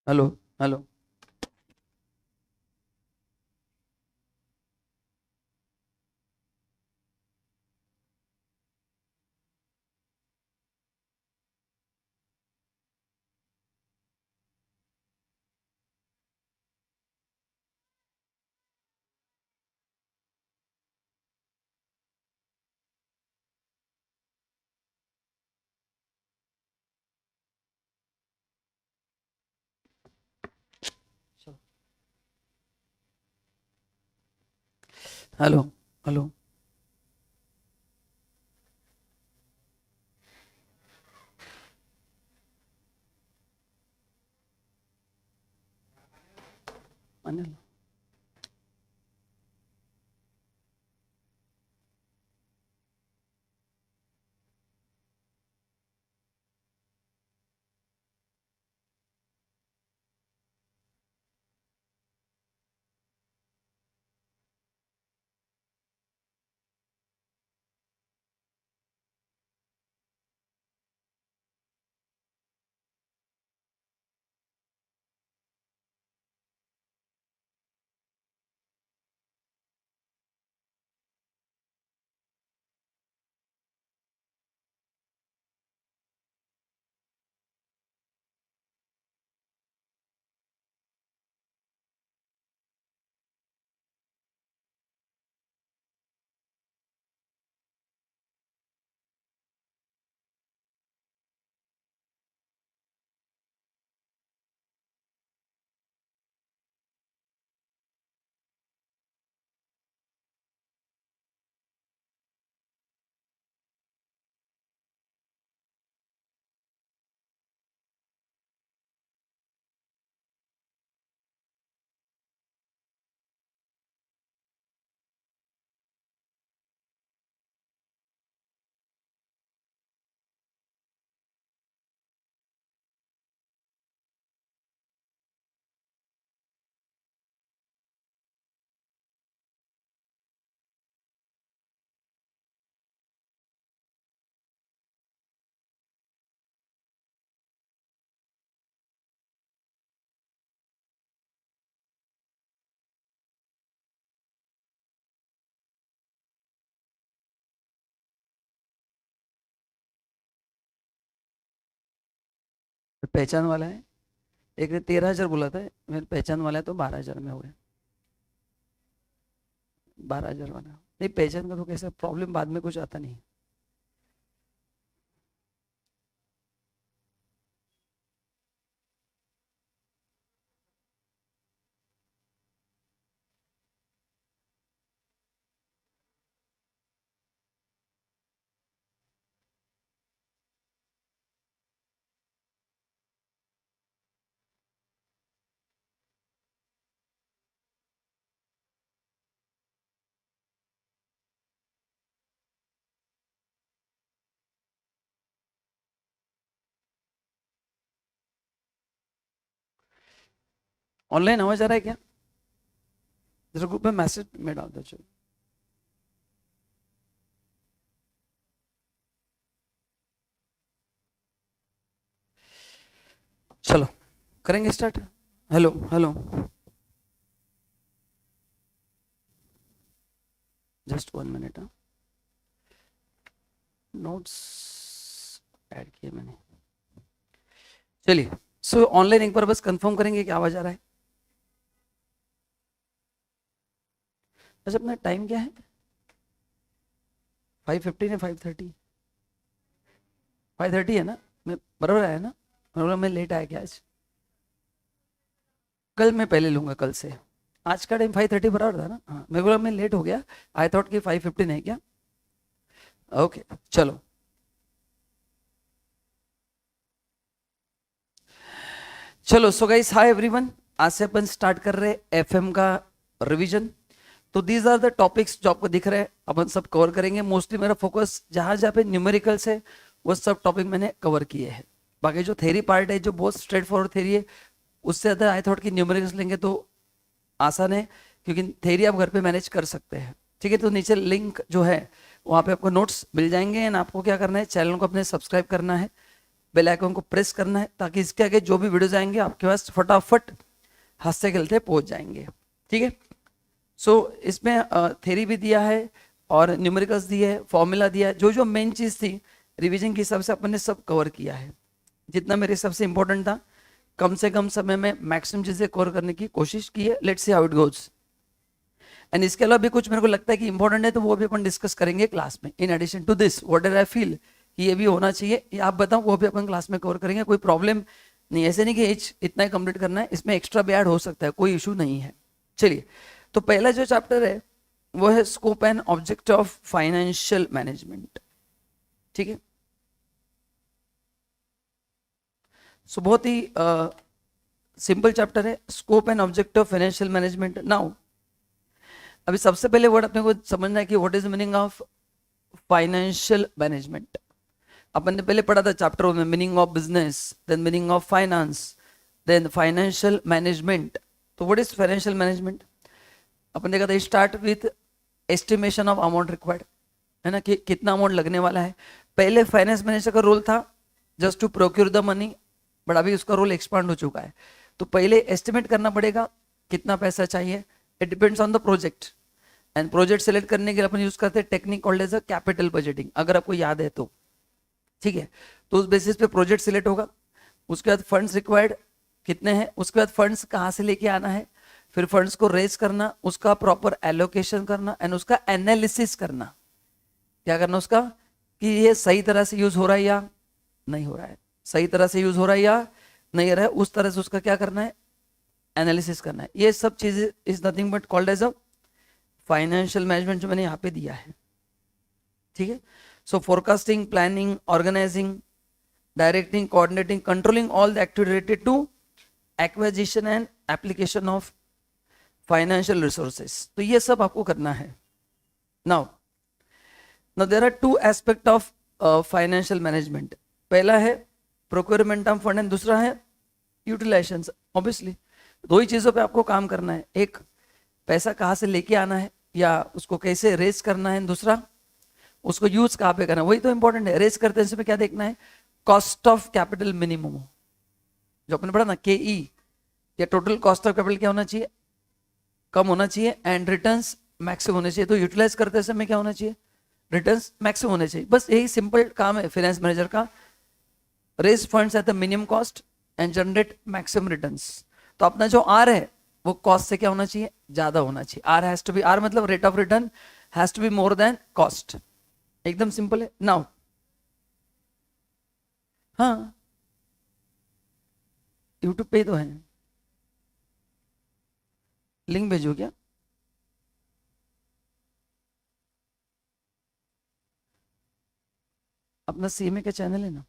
Hello. Hello. Hello. Hello. Anil. पहचान वाला है। एक ने 13,000 बोला था, मेरे पहचान वाला है तो 12,000 में हो गया। 12,000 वाला नहीं, पहचान का तो कैसे प्रॉब्लम बाद में कुछ आता नहीं। ऑनलाइन आवाज आ रहा है क्या? जरा ग्रुप में मैसेज में डाल दो। चलो। चलो करेंगे start. Hello. Hello. Just 1 minute. Notes add किए मैंने। चलिए। सो ऑनलाइन एक बार बस कंफर्म करेंगे कि आवाज आ रहा है। अच्छा, अपना टाइम क्या है? 5:15 है? 5:30? 5:30 है ना? मैं बराबर आया ना? मैं लेट आया क्या आज? कल मैं पहले लूंगा, कल से। आज का टाइम 5:30 बराबर था ना? हाँ, मैं बोला मैं लेट हो गया। आई थॉट कि 5:15 है क्या? ओके। चलो। चलो सो गाइस, हाय एवरीवन। आज से अपन स्टार्ट कर रहे हैं एफएम का रिवीजन। तो दीज आर द टॉपिक्स जो आपको दिख रहे हैं, अपन सब कवर करेंगे। मोस्टली मेरा फोकस जहां जहां पे न्यूमेरिकल्स है वो सब टॉपिक मैंने कवर किए हैं। बाकी जो थेरी पार्ट है, जो बहुत स्ट्रेट फॉरवर्ड थेरी है, उससे ज़्यादा आई थॉट कि न्यूमेरिकल्स लेंगे तो आसान है, क्योंकि थेरी आप घर पे मैनेज कर सकते हैं। ठीक है, तो नीचे लिंक जो है वहाँ पे आपको नोट्स मिल जाएंगे। एंड आपको क्या करना है, चैनल को अपने सब्सक्राइब करना है, बेल आइकन को प्रेस करना है ताकि इसके आगे जो भी वीडियोस आएंगे आपके पास फटाफट हंसते खेलते पहुंच जाएंगे। ठीक है, सो इसमें थ्योरी भी दिया है और न्यूमेरिकल्स दिए है, फॉर्मूला दिया है, जो जो मेन चीज थी रिवीजन के हिसाब से अपन ने सब कवर किया है। जितना मेरे हिसाब से इंपॉर्टेंट था कम से कम समय में मैक्सिमम चीजें कवर करने की कोशिश की है। Let's see how it goes. And इसके अलावा भी कुछ मेरे को लगता है कि इंपॉर्टेंट है तो वो भी अपन डिस्कस करेंगे क्लास में। In addition to this whatever I feel कि ये भी होना चाहिए, ये आप बताओ, वो भी अपन क्लास में कवर करेंगे। कोई प्रॉब्लम नहीं, ऐसे नहीं कि एच इतना ही कंप्लीट करना है, इसमें एक्स्ट्रा भी ऐड हो सकता है, कोई इशू नहीं है। चलिए, तो पहला जो चैप्टर है वो है scope and object of financial management. ठीक है, सो बहुत ही सिंपल चैप्टर है, scope and object of financial management. Now अभी सबसे पहले वर्ड अपने को समझना है कि what is meaning of financial management. अपन ने पहले पढ़ा था चैप्टर में meaning of business, then meaning of finance, then financial management. तो व्हाट इज फाइनेंशियल मैनेजमेंट? अपन देखा था start with estimation of amount required, है ना, कि कितना अमाउंट लगने वाला है। पहले फाइनेंस मैनेजर का रोल था just to procure the money, but अभी उसका रोल एक्सपांड हो चुका है। तो पहले एस्टिमेट करना पड़ेगा कितना पैसा चाहिए, it depends on the project. And project select करने के लिए अपन यूज करते हैं technique called as a capital budgeting, अगर आपको याद है तो। ठीक है, तो उस बेसिस पे प्रोजेक्ट सिलेक्ट होगा, उसके बाद फंड्स रिक्वायर्ड कितने हैं, उसके बाद फंड्स कहाँ से लेके आना है, फिर फंड्स को रेज करना, उसका प्रॉपर एलोकेशन करना एंड उसका एनालिसिस करना। क्या करना उसका, कि ये सही तरह से यूज हो रहा है या नहीं हो रहा है, सही तरह से यूज हो रहा है या नहीं हो रहा है, उस तरह से उसका क्या करना है, एनालिसिस करना है। ये सब चीजें is nothing but called as a financial management, जो मैंने यहाँ पे दिया है। ठीक है, so forecasting, planning, organizing, directing, coordinating, controlling all the activity related to acquisition and application of financial resources. तो ये सब आपको करना है। Now there are two aspect of financial management. पहला है प्रोक्योरमेंट ऑफ फंड एंड दूसरा है यूटिलाइजेशन। ऑब्वियसली दो ही चीजों पे आपको काम करना है, एक पैसा कहाँ से लेके आना है या उसको कैसे रेस करना है, दूसरा उसको यूज कहाँ पे करना है। वही तो इंपॉर्टेंट है। रेस करते समय क्या देखना है, कॉस्ट ऑफ कैपिटल मिनिमम, जो आपने पढ़ा ना KE, या टोटल कॉस्ट ऑफ कैपिटल क्या होना चाहिए, कम होना चाहिए, एंड रिटर्न्स मैक्सिमम होने चाहिए। तो यूटिलाइज करते समय क्या होना चाहिए, रिटर्न्स मैक्सिमम होने चाहिए। बस यही सिंपल काम है फाइनेंस मैनेजर का, raise funds at the minimum cost and generate maximum returns. तो अपना जो आर है वो कॉस्ट से क्या होना चाहिए, ज्यादा होना चाहिए। R has to be, R मतलब rate of return has to be more than cost. एकदम सिंपल है। नाउ हाँ, यूट्यूब पे ही तो है, लिंक भेजो क्या? अपना CMA का चैनल है ना,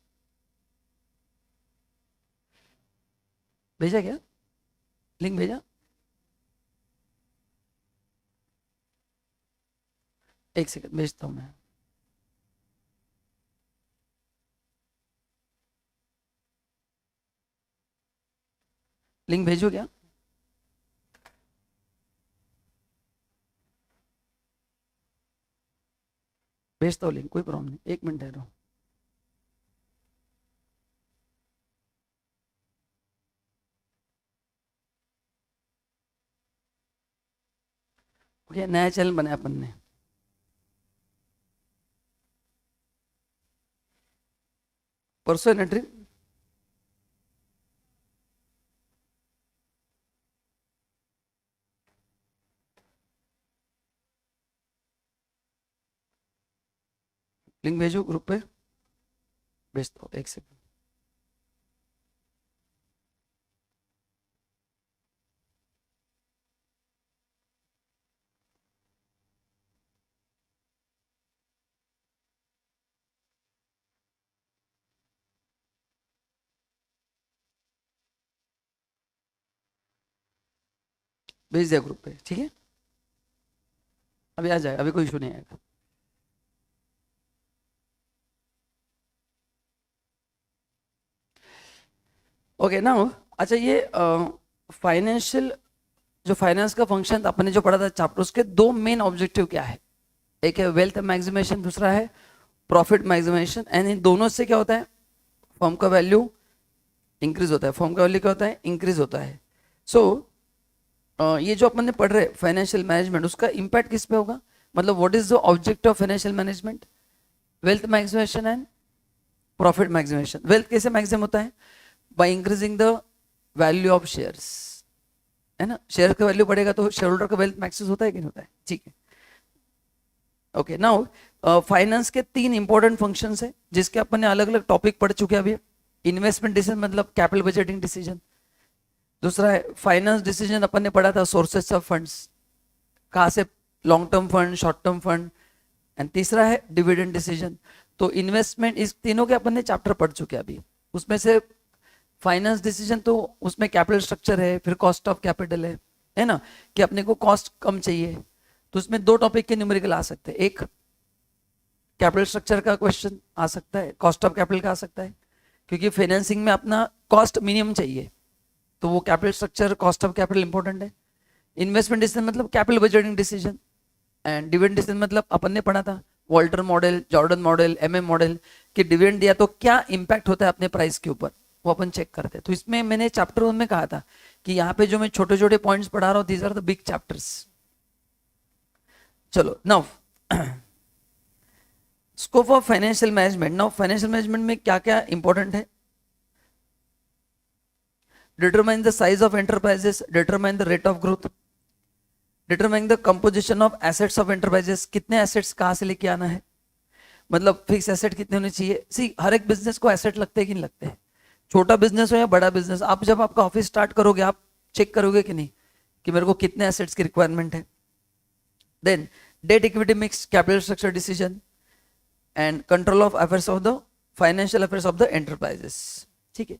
भेजा क्या, लिंक भेजा? एक सेकंड भेजता हूं मैं। लिंक भेजो क्या? भेजता हूँ लिंक, कोई प्रॉब्लम नहीं, 1 मिनट ठहरो। ओके, नया चैनल बनाया अपन ने। परसों एंट्री लिंक भेजो ग्रुप पे, भेजता हूँ, एक सेकंड। भेज दिया ग्रुप पे, ठीक है, अभी आ जाएगा, अभी कोई इशू नहीं आएगा। ओके ना, अच्छा ये फाइनेंशियल, जो फाइनेंस का फंक्शन अपने जो पढ़ा था चैप्टर, उसके दो मेन ऑब्जेक्टिव क्या है, एक है वेल्थ मैक्सिमेशन, दूसरा है प्रॉफिट मैक्सिमेशन। एंड इन दोनों से क्या होता है, फर्म का वैल्यू इंक्रीज होता है, फर्म का वैल्यू क्या होता है, इंक्रीज होता है। सो ये जो अपन ने पढ़ रहे फाइनेंशियल मैनेजमेंट, उसका इम्पैक्ट किस पे होगा, मतलब what is the object of financial management, wealth maximisation and profit maximisation. Wealth कैसे मैक्सिमम होता है, by increasing the value of shares, है ना, शेयर का वैल्यू बढ़ेगा तो शेयर होल्डर का वेल्थ मैक्सिमम होता है कि नहीं होता है, ठीक है। ओके, नाउ फाइनेंस के 3 इंपॉर्टेंट फंक्शंस है जिसके अपन ने अलग अलग टॉपिक पढ़ चुके हैं अभी। इन्वेस्टमेंट डिसीजन मतलब कैपिटल बजटिंग डिसीजन, दूसरा है फाइनेंस डिसीजन, अपन ने पढ़ा था सोर्सेस ऑफ फंड्स, कहाँ से long term fund, short term fund, and तीसरा है डिविडेंड डिसीजन। तो इन्वेस्टमेंट, इस तीनों के अपन ने चैप्टर पढ़ चुके हैं अभी। उसमें से फाइनेंस डिसीजन तो उसमें कैपिटल स्ट्रक्चर है, फिर कॉस्ट ऑफ कैपिटल है ना, कि अपने को कॉस्ट कम चाहिए, तो उसमें 2 टॉपिक के न्यूमेरिकल आ सकते हैं, एक कैपिटल स्ट्रक्चर का क्वेश्चन आ सकता है, कॉस्ट ऑफ कैपिटल का आ सकता है, क्योंकि फाइनेंसिंग में अपना कॉस्ट मिनिमम चाहिए, तो वो capital structure, cost of capital important है। इन्वेस्टमेंट डिसीजन मतलब capital budgeting decision, and dividend decision मतलब अपन ने पढ़ा था Walter model, Jordan model, MM model, कि डिविडेंड दिया तो क्या इंपैक्ट होता है अपने प्राइस के ऊपर, वो अपन चेक करते हैं। तो इसमें मैंने चैप्टर 1 में कहा था कि यहाँ पे जो मैं छोटे छोटे पॉइंट्स पढ़ा रहा हूँ, these are the big chapters. चलो now scope of financial management. Now financial management में क्या क्या इंपॉर्टेंट है, determine the size of enterprises, determine the rate of growth, determine the composition of assets of enterprises, कितने assets कहाँ से लेके आना है, मतलब फिक्स एसेट कितने होने चाहिए। सी हर एक बिजनेस को एसेट लगते हैं कि नहीं लगते हैं, छोटा बिजनेस हो या बड़ा बिजनेस, आप जब आपका ऑफिस स्टार्ट करोगे आप चेक करोगे कि नहीं कि मेरे को कितने एसेट्स की रिक्वायरमेंट है। Then debt equity mix, capital structure decision, and control of affairs of the financial affairs of the enterprises, ठीक है।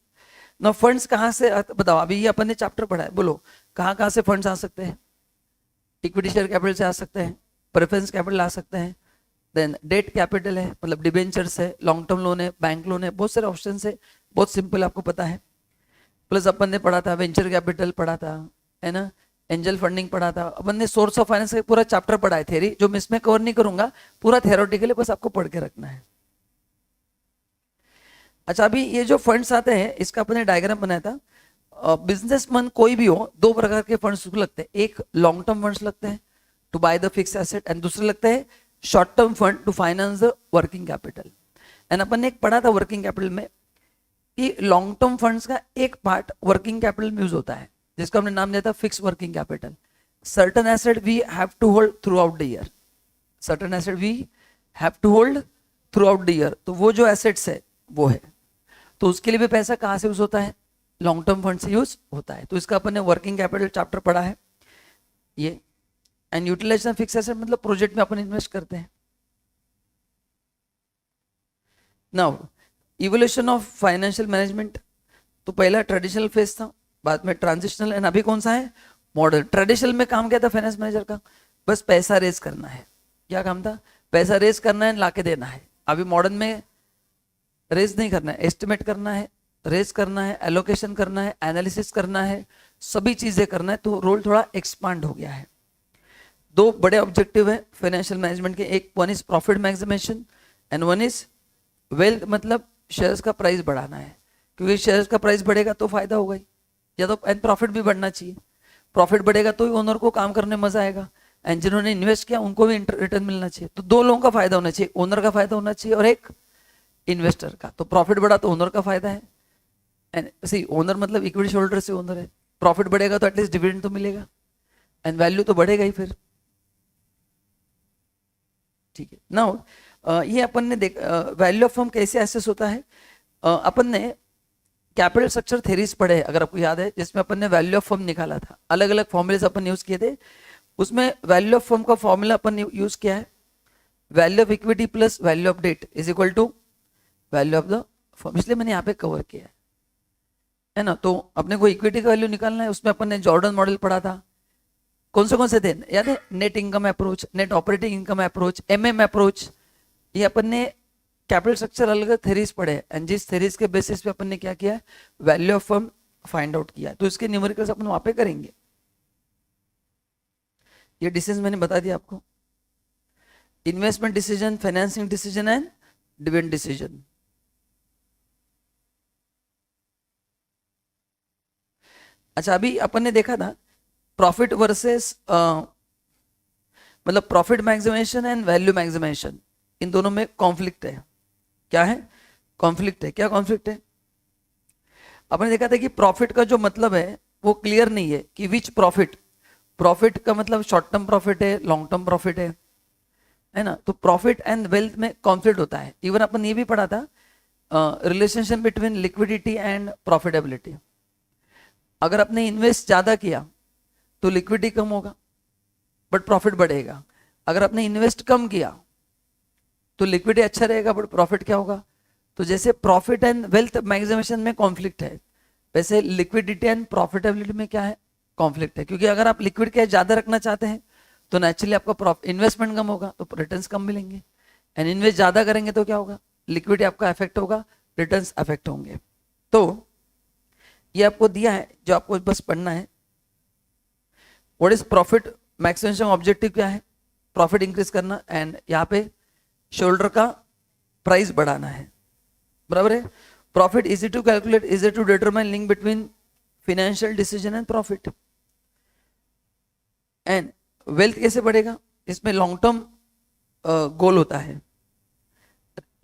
ना फंड्स कहाँ से बताओ, अभी ये अपन ने चैप्टर पढ़ा है, बोलो कहाँ कहाँ से फंड्स आ सकते हैं, इक्विटी शेयर कैपिटल से आ सकते हैं, प्रेफरेंस कैपिटल आ सकते हैं, देन डेट कैपिटल है मतलब डिबेंचर्स है, लॉन्ग टर्म लोन है, बैंक लोन है, बहुत सारे ऑप्शन है, बहुत सिंपल आपको पता है। प्लस अपन ने पढ़ा था वेंचर कैपिटल पढ़ा था, है ना, एंजल फंडिंग पढ़ा था, अपन ने सोर्स ऑफ फाइनेंस का पूरा चैप्टर पढ़ा है, थ्योरी जो मैं इसमें कवर नहीं करूंगा, पूरा थ्योरेटिकली बस आपको पढ़ के रखना है। अच्छा, अभी ये जो फंड्स आते हैं इसका अपने डायग्राम बनाया था। बिजनेसमैन कोई भी हो, 2 प्रकार के फंड्स लगते हैं, एक लॉन्ग टर्म फंड्स लगते हैं to buy the fix asset, and दूसरे लगते हैं short term fund to finance the working capital. And अपन ने एक पढ़ा था वर्किंग कैपिटल में कि लॉन्ग टर्म फंड्स का एक पार्ट वर्किंग कैपिटल में यूज होता है, जिसका हमने नाम दिया था fix working capital. Certain asset we have to hold throughout the year, certain asset we have to hold throughout the year, तो वो जो एसेट्स है वो है, तो उसके लिए भी पैसा कहाँ से यूज होता है, लॉन्ग टर्म फंड से यूज होता है। तो इसका अपन ने वर्किंग कैपिटल चैप्टर पढ़ा है ये। एंड यूटिलाइजेशन फिक्स एसेट मतलब प्रोजेक्ट में अपन इन्वेस्ट करते हैं। Now evolution of financial management, तो पहला ट्रेडिशनल फेज था, बाद में ट्रांजिशनल, एंड अभी कौन सा है, मॉडर्न। ट्रेडिशनल में काम क्या था फाइनेंस मैनेजर का, बस पैसा रेज करना है, क्या काम था, पैसा रेज करना है, लाके देना है। अभी मॉडर्न में रेज नहीं करना है, एस्टिमेट करना है, रेज करना है, एलोकेशन करना है, एनालिसिस करना है, सभी चीजें करना है, तो रोल थोड़ा एक्सपांड हो गया है। 2 बड़े ऑब्जेक्टिव है फाइनेंशियल मैनेजमेंट के, एक one is profit maximisation and one is wealth, मतलब शेयर्स का प्राइस बढ़ाना है, क्योंकि शेयर्स का प्राइस बढ़ेगा तो फायदा होगा ही, या तो एंड प्रॉफिट भी बढ़ना चाहिए, प्रॉफिट बढ़ेगा तो ही ओनर को काम करने में मजा आएगा, एंड जिन्होंने इन्वेस्ट किया उनको भी रिटर्न मिलना चाहिए। तो 2 लोगों का फायदा होना चाहिए, ओनर का फायदा होना चाहिए और एक इन्वेस्टर का। तो प्रॉफिट बढ़ा तो ओनर का फायदा है, एंड सी ओनर मतलब इक्विटी होल्डर से ओनर है, प्रॉफिट बढ़ेगा तो एटलीस्ट डिविडेंड तो मिलेगा, एंड वैल्यू तो बढ़ेगा ही फिर, ठीक है। नाउ ये अपन ने देख वैल्यू ऑफ फर्म कैसे एसेस होता है, अपन ने कैपिटल स्ट्रक्चर थ्योरीज पढ़े अगर आपको याद है, जिसमें अपन ने वैल्यू ऑफ फर्म निकाला था, अलग अलग फॉर्मूलेस अपन यूज किए थे, उसमें वैल्यू ऑफ फर्म का फॉर्मूला अपन ने यूज किया है, value of equity plus value of debt is equal to value of the firm, इसलिए मैंने यहाँ पे कवर किया है ना। तो अपने को इक्विटी का वैल्यू निकालना है, उसमें अपन ने जॉर्डन मॉडल पढ़ा था, कौन से थे याद है, net income approach, net operating income approach, MM approach, ये अपन ने कैपिटल स्ट्रक्चर अलग थेरीज पढ़े, एंड जिस थेरीज के बेसिस पे अपन ने क्या किया, value of firm find out किया। तो इसके न्यूमेरिकल्स अपन वहां पे करेंगे। ये डिसीजन मैंने बता दिया आपको, investment decision, financing decision and dividend decision. अच्छा, अभी अपन ने देखा था प्रॉफिट वर्सेस मतलब profit maximization and value maximization, इन दोनों में कॉन्फ्लिक्ट है। क्या है? कॉन्फ्लिक्ट है। क्या कॉन्फ्लिक्ट है? अपन ने देखा था कि प्रॉफिट का जो मतलब है वो क्लियर नहीं है कि विच प्रॉफिट। प्रॉफिट का मतलब शॉर्ट टर्म प्रॉफिट है, लॉन्ग टर्म प्रॉफिट है ना। तो प्रॉफिट एंड वेल्थ में कॉन्फ्लिक्ट होता है। इवन अपन ये भी पढ़ा था relationship between liquidity and profitability. अगर आपने इन्वेस्ट ज्यादा किया तो लिक्विडिटी कम होगा बट प्रॉफिट बढ़ेगा। अगर आपने इन्वेस्ट कम किया तो लिक्विडिटी अच्छा रहेगा बट प्रॉफिट क्या होगा? तो जैसे प्रॉफिट एंड वेल्थ मैक्सिमाइजेशन में कॉन्फ्लिक्ट है, वैसे लिक्विडिटी एंड प्रॉफिटेबिलिटी में क्या है? कॉन्फ्लिक्ट है। क्योंकि अगर आप लिक्विड कैश ज्यादा रखना चाहते हैं तो नेचुरली आपका इन्वेस्टमेंट कम होगा तो रिटर्न्स कम मिलेंगे, एंड इन्वेस्ट ज्यादा करेंगे तो क्या होगा? लिक्विडिटी आपका अफेक्ट होगा, रिटर्न्स अफेक्ट होंगे। तो ये आपको दिया है जो आपको बस पढ़ना है। What is profit maximisation objective क्या है? प्रॉफिट इंक्रीज करना, एंड यहाँ पे शोल्डर का प्राइस बढ़ाना है, बराबर है। Profit easy to calculate, easy to determine link between financial decision and profit. And wealth कैसे बढ़ेगा? इसमें लॉन्ग टर्म गोल होता है।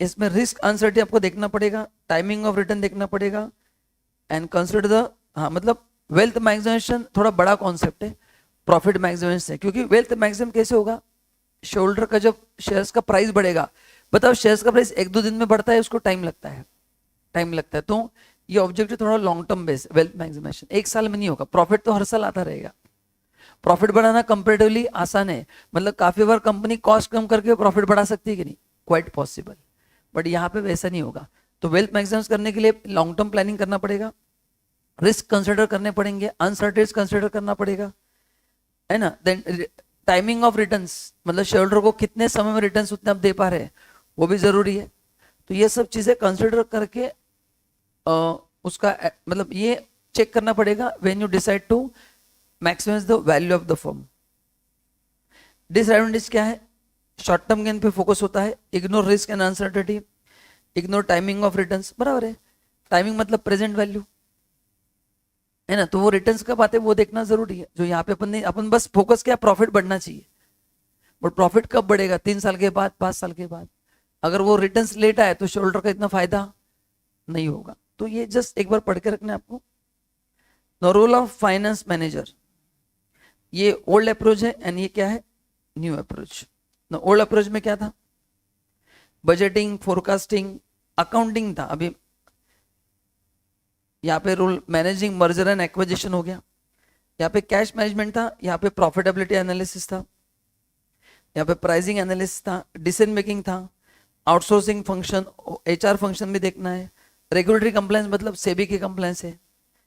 इसमें रिस्क अनसर्टेनिटी आपको देखना पड़ेगा, टाइमिंग ऑफ रिटर्न देखना पड़ेगा, एंड कंसिडर द, हाँ मतलब वेल्थ मैक्सिमाइजेशन थोड़ा बड़ा कॉन्सेप्ट है प्रॉफिट मैक्सिमाइजेशन से। क्योंकि वेल्थ मैक्सिमम कैसे होगा? शोल्डर का जब शेयर्स का प्राइस बढ़ेगा, बताओ शेयर्स का प्राइस एक दो दिन में बढ़ता है, उसको टाइम लगता है, टाइम लगता है। तो ये ऑब्जेक्टिव थोड़ा long term base, wealth maximisation एक साल में नहीं होगा। प्रॉफिट तो हर साल आता रहेगा। प्रॉफिट बढ़ाना कंपेरेटिवली आसान है, मतलब काफी बार कंपनी कॉस्ट कम करके प्रॉफिट बढ़ा सकती है कि नहीं? क्वाइट पॉसिबल, बट यहाँ पे वैसा नहीं होगा। तो वेल्थ मैक्सिमाइज करने के लिए लॉन्ग टर्म प्लानिंग करना पड़ेगा, रिस्क कंसिडर करने पड़ेंगे, अनसर्टेनिटीज कंसिडर करना पड़ेगा, है ना। देन टाइमिंग ऑफ रिटर्न्स, मतलब शेयर होल्डर को कितने समय में रिटर्न्स उतने आप दे पा रहे हैं वो भी जरूरी है। तो ये सब चीजें कंसिडर करके उसका मतलब ये चेक करना पड़ेगा when you decide to maximise the value of the firm. Disadvantage क्या है? शॉर्ट टर्म गेन पे फोकस होता है, ignore risk and uncertainty, ignore timing of returns, बराबर है। टाइमिंग मतलब प्रेजेंट वैल्यू, है ना। तो वो रिटर्न्स कब आते हैं वो देखना जरूरी है। जो यहाँ पे अपन बस फोकस क्या, प्रॉफिट बढ़ना चाहिए, बट प्रॉफिट कब बढ़ेगा? 3 साल के बाद, 5 साल के बाद। अगर वो रिटर्न्स लेट आए तो शेयर होल्डर का इतना फायदा नहीं होगा। तो ये जस्ट एक बार पढ़ के रखना है आपको। The role of finance manager, ये ओल्ड अप्रोच है एंड ये क्या है? New approach. ओल्ड अप्रोच में क्या था? बजटिंग, फोरकास्टिंग, अकाउंटिंग था। अभी यहाँ पे role managing merger and acquisition हो गया। यहाँ पे कैश मैनेजमेंट था, यहाँ पे प्रॉफिटेबिलिटी एनालिसिस था, यहाँ पे प्राइसिंग एनालिसिस था, डिसीजन मेकिंग था, आउटसोर्सिंग फंक्शन, एचआर फंक्शन भी देखना है, रेगुलेटरी कंप्लायंस मतलब सेबी की कंप्लायंस है।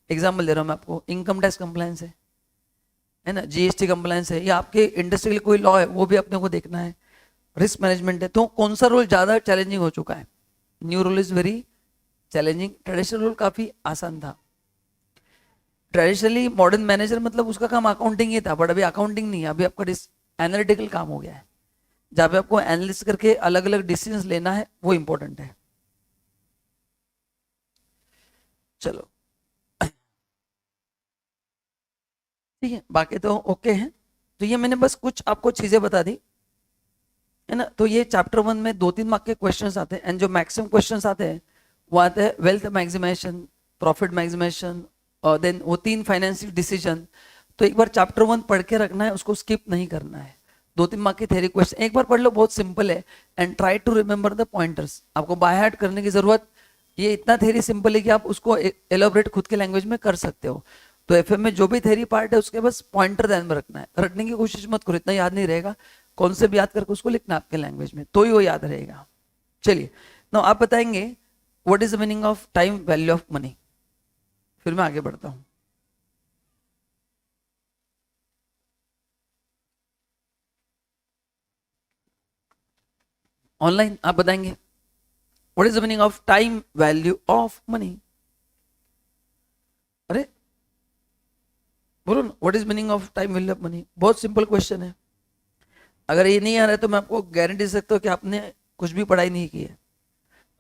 एग्जाम्पल दे रहा हूँ मैं आपको, इनकम टैक्स कंप्लायंस है ना, जीएसटी कंप्लायंस है, या आपके इंडस्ट्री के लिए कोई लॉ है वो भी अपने को देखना है, रिस्क मैनेजमेंट है। तो कौन सा रोल ज्यादा चैलेंजिंग हो चुका है? New role is very challenging. Traditional role काफी आसान था। ट्रेडिशनली मॉडर्न मैनेजर मतलब उसका काम अकाउंटिंग ही था, बट अभी अकाउंटिंग नहीं है, अभी आपका एनालिटिकल काम हो गया है, जहां पे आपको एनालिसिस करके अलग अलग डिसीजंस लेना है, वो इंपॉर्टेंट है। चलो ठीक है, बाकी तो ओके है। तो ये मैंने बस कुछ आपको चीजें बता दी, है ना। तो ये चैप्टर 1 में 2-3 मार्क के क्वेश्चंस आते हैं, एंड जो मैक्सिमम क्वेश्चंस आते हैं वो आते हैं वेल्थ मैक्सिमाइजेशन, प्रॉफिट मैक्सिमाइजेशन, और देन वो 3 फाइनेंशियल डिसीजन। तो एक बार चैप्टर 1 पढ़ के रखना है, उसको स्किप नहीं करना है। 2-3 मार्क के थ्योरी क्वेश्चन एक बार पढ़ लो, बहुत सिंपल है, and try to remember the pointers. आपको बाय हार्ट करने की जरूरत, ये इतना थ्योरी सिंपल है कि आप उसको एलोबरेट खुद के लैंग्वेज में कर सकते हो। तो एफएम में जो भी थ्योरी पार्ट है उसके बस पॉइंटर ध्यान में रखना है, रटने की कोशिश मत करो, इतना याद नहीं रहेगा। कॉन्सेप्ट याद करके उसको लिखना आपके लैंग्वेज में, तो ही वो याद रहेगा। चलिए नाउ आप बताएंगे what is the meaning of time value of money, फिर मैं आगे बढ़ता हूं। ऑनलाइन आप बताएंगे what is the meaning of time value of money. अरे बोलो ना, what is meaning of time value of money. बहुत सिंपल क्वेश्चन है। अगर ये नहीं आ रहा है तो मैं आपको गारंटी दे सकता हूँ कि आपने कुछ भी पढ़ाई नहीं की है,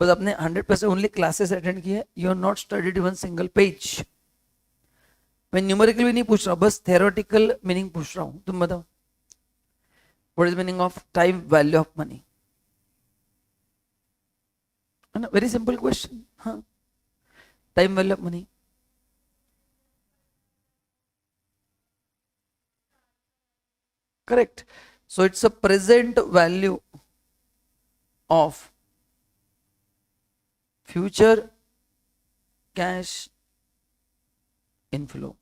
बस आपने 100% ओनली क्लासेस अटेंड की है, you are not studied even single page. मैं न्यूमेरिकल भी नहीं पूछ रहा, बस थेरोटिकल मीनिंग पूछ रहा हूं। तुम बताओ, what is meaning of time value of money? है ना, वेरी सिंपल क्वेश्चन। हाँ, time value of money. Correct. So it's a present value of future cash inflow.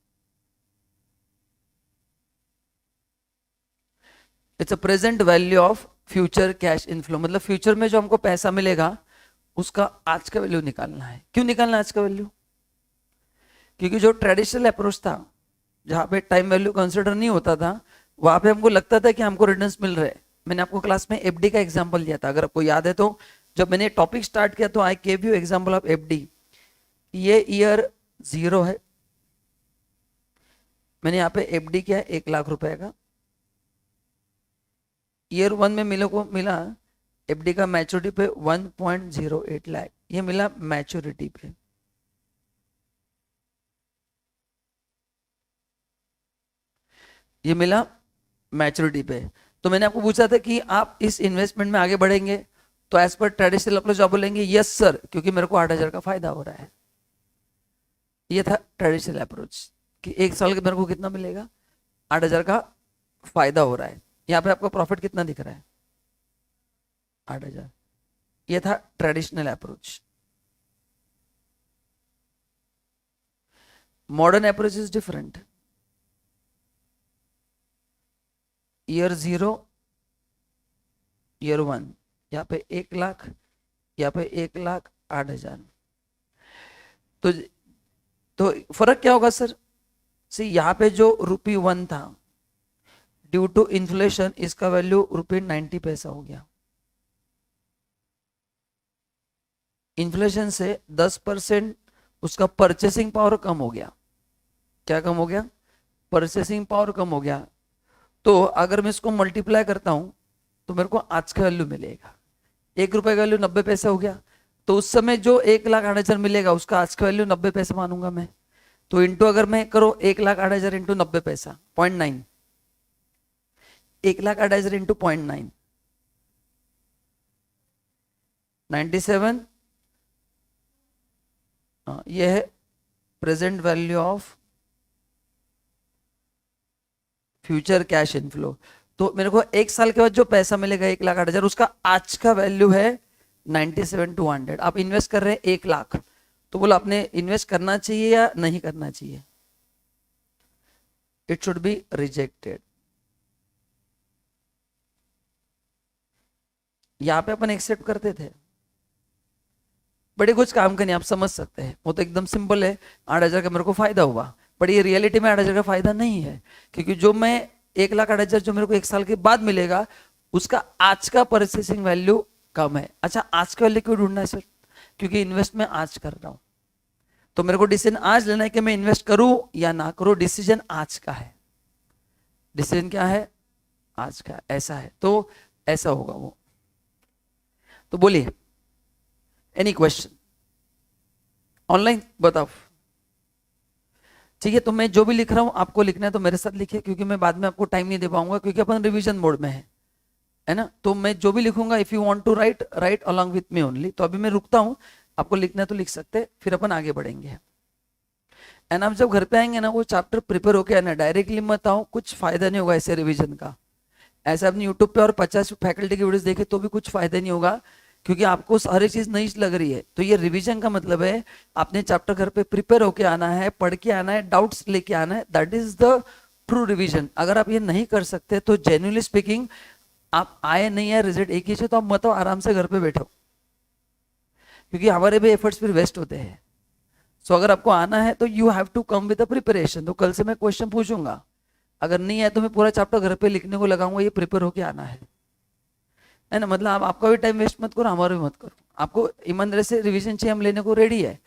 It's a present value of future cash inflow, मतलब future में जो हमको पैसा मिलेगा उसका आज का वैल्यू निकालना है। क्यों निकालना है आज का वैल्यू? क्योंकि जो ट्रेडिशनल अप्रोच था, जहां पे टाइम वैल्यू कंसिडर नहीं होता था, वहां पे हमको लगता था कि हमको रिटर्न्स मिल रहे हैं। मैंने आपको क्लास में एफडी का एग्जांपल दिया था, अगर आपको याद है तो। जब मैंने टॉपिक स्टार्ट किया तो I gave you example of FD. ये ईयर 0 है, मैंने यहाँ पे एफडी किया 1 लाख रुपए का। ईयर 1 में मिलो को मिला एफडी का मैच्योरिटी पे 1.08 लाख, ये मिला मैच्योरिटी पे। ये मिला मैच्योरिटी पे। तो मैंने आपको पूछा था कि आप इस इन्वेस्टमेंट में आगे बढ़ेंगे, तो एज पर ट्रेडिशनल अप्रोच आप बोलेंगे यस सर, क्योंकि मेरे को 8,000 का फायदा हो रहा है। ये था ट्रेडिशनल अप्रोच कि 1 साल के मेरे को कितना मिलेगा, 8,000 का फायदा हो रहा है। यहाँ पे आपको प्रॉफिट कितना दिख रहा है, 8,000। ये था traditional approach. Modern approach is different. Year 0, year 1, यहाँ पे 1 लाख, यहाँ पे 1,08,000। तो फर्क क्या होगा सर? सी यहाँ पे जो ₹1 था, ड्यू टू इन्फ्लेशन इसका वैल्यू ₹90 हो गया। इन्फ्लेशन से 10% उसका परचेसिंग पावर कम हो गया। क्या कम हो गया? परचेसिंग पावर कम हो गया। तो अगर मैं इसको मल्टीप्लाई करता हूं तो मेरे को आज का वैल्यू मिलेगा। 1 रुपए का वैल्यू 90 पैसे हो गया, तो उस समय जो 1,08,000 मिलेगा उसका आज का वैल्यू 90 पैसे मानूंगा मैं। तो इंटू अगर मैं करो 1,08,000 इंटू 90 पैसा 0.9, 1,08,000 इंटू 0.9, 97। ये है present value of future cash inflow. तो मेरे को 1 साल के बाद जो पैसा मिलेगा 1,08,000, उसका आज का वैल्यू है 97,200। आप इन्वेस्ट कर रहे हैं 1 लाख, तो बोलो आपने इन्वेस्ट करना चाहिए या नहीं करना चाहिए? It should be rejected. यहां पे अपन एक्सेप्ट करते थे, बड़े कुछ काम का नहीं, आप समझ सकते हैं, वो तो एकदम सिंपल है। 8,000 का मेरे को फायदा हुआ, बट ये रियलिटी में 8,000 का फायदा नहीं है, क्योंकि जो मैं 1,08,000 जो मेरे को 1 साल के बाद मिलेगा उसका आज का परचेसिंग वैल्यू कम है। अच्छा, आज का वैल्यू क्यों ढूंढना है सर? क्योंकि इन्वेस्ट मैं आज कर रहा हूं, तो मेरे को डिसीजन आज लेना है कि मैं इन्वेस्ट करूं या ना करूं। डिसीजन आज का है, डिसीजन क्या है? आज का। ऐसा है तो ऐसा होगा वो। तो बोलिए, एनी क्वेश्चन ऑनलाइन? बताओ। ठीक है, तो मैं जो भी लिख रहा हूं आपको लिखना है तो मेरे साथ लिखिए, क्योंकि मैं बाद में आपको टाइम नहीं दे पाऊंगा, क्योंकि अपन रिवीजन मोड में है ना। तो मैं जो भी लिखूंगा, if you want to write, write along with me only. तो अभी मैं रुकता हूं, आपको लिखना है तो लिख सकते हैं, फिर अपन आगे बढ़ेंगे। एंड आप जब घर पे आएंगे ना, वो चैप्टर प्रिपेयर होके आना, डायरेक्टली मत आओ, कुछ फायदा नहीं होगा ऐसे रिविजन का। ऐसे आपने यूट्यूब पे और 50 फैकल्टी की वीडियोस देखे तो भी कुछ फायदा नहीं होगा, क्योंकि आपको सारी चीज नई लग रही है। तो ये रिवीजन का मतलब है आपने चैप्टर घर पे प्रिपेयर होके आना है, पढ़ के आना है, डाउट्स लेके आना है। That is the true revision. अगर आप ये नहीं कर सकते तो जेन्युइनली स्पीकिंग, आप आए नहीं है, रिजल्ट एक ही से, तो आप मत आओ, आराम से घर पे बैठो, क्योंकि हमारे भी एफर्ट्स फिर वेस्ट होते हैं। सो अगर आपको आना है तो you have to come with preparation. तो कल से मैं क्वेश्चन पूछूंगा, अगर नहीं है तो मैं पूरा चैप्टर घर पे लिखने को लगाऊंगा, ये प्रिपेयर होके आना है ना। मतलब आप आपका भी टाइम वेस्ट मत करो, हमारा भी मत करो। आपको ईमानदारी से रिवीजन चाहिए, हम लेने को रेडी है,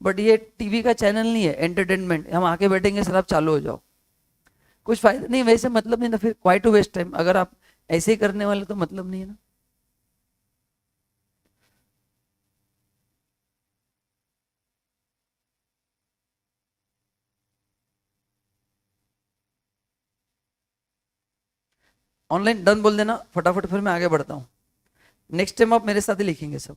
बट ये टीवी का चैनल नहीं है एंटरटेनमेंट, हम आके बैठेंगे सर आप चालू हो जाओ, कुछ फायदा नहीं। वैसे मतलब नहीं ना, फिर क्वाइट टू वेस्ट टाइम। अगर आप ऐसे ही करने वाले तो मतलब नहीं है ना। ऑनलाइन डन बोल देना फटाफट, फिर मैं आगे बढ़ता हूँ। नेक्स्ट टाइम आप मेरे साथ ही लिखेंगे सब।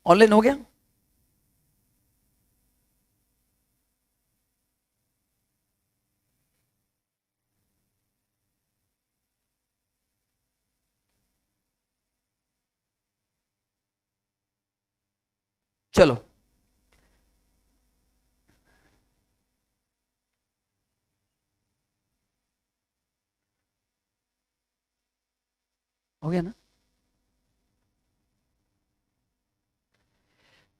ऑनलाइन हो गया? चलो, हो गया ना?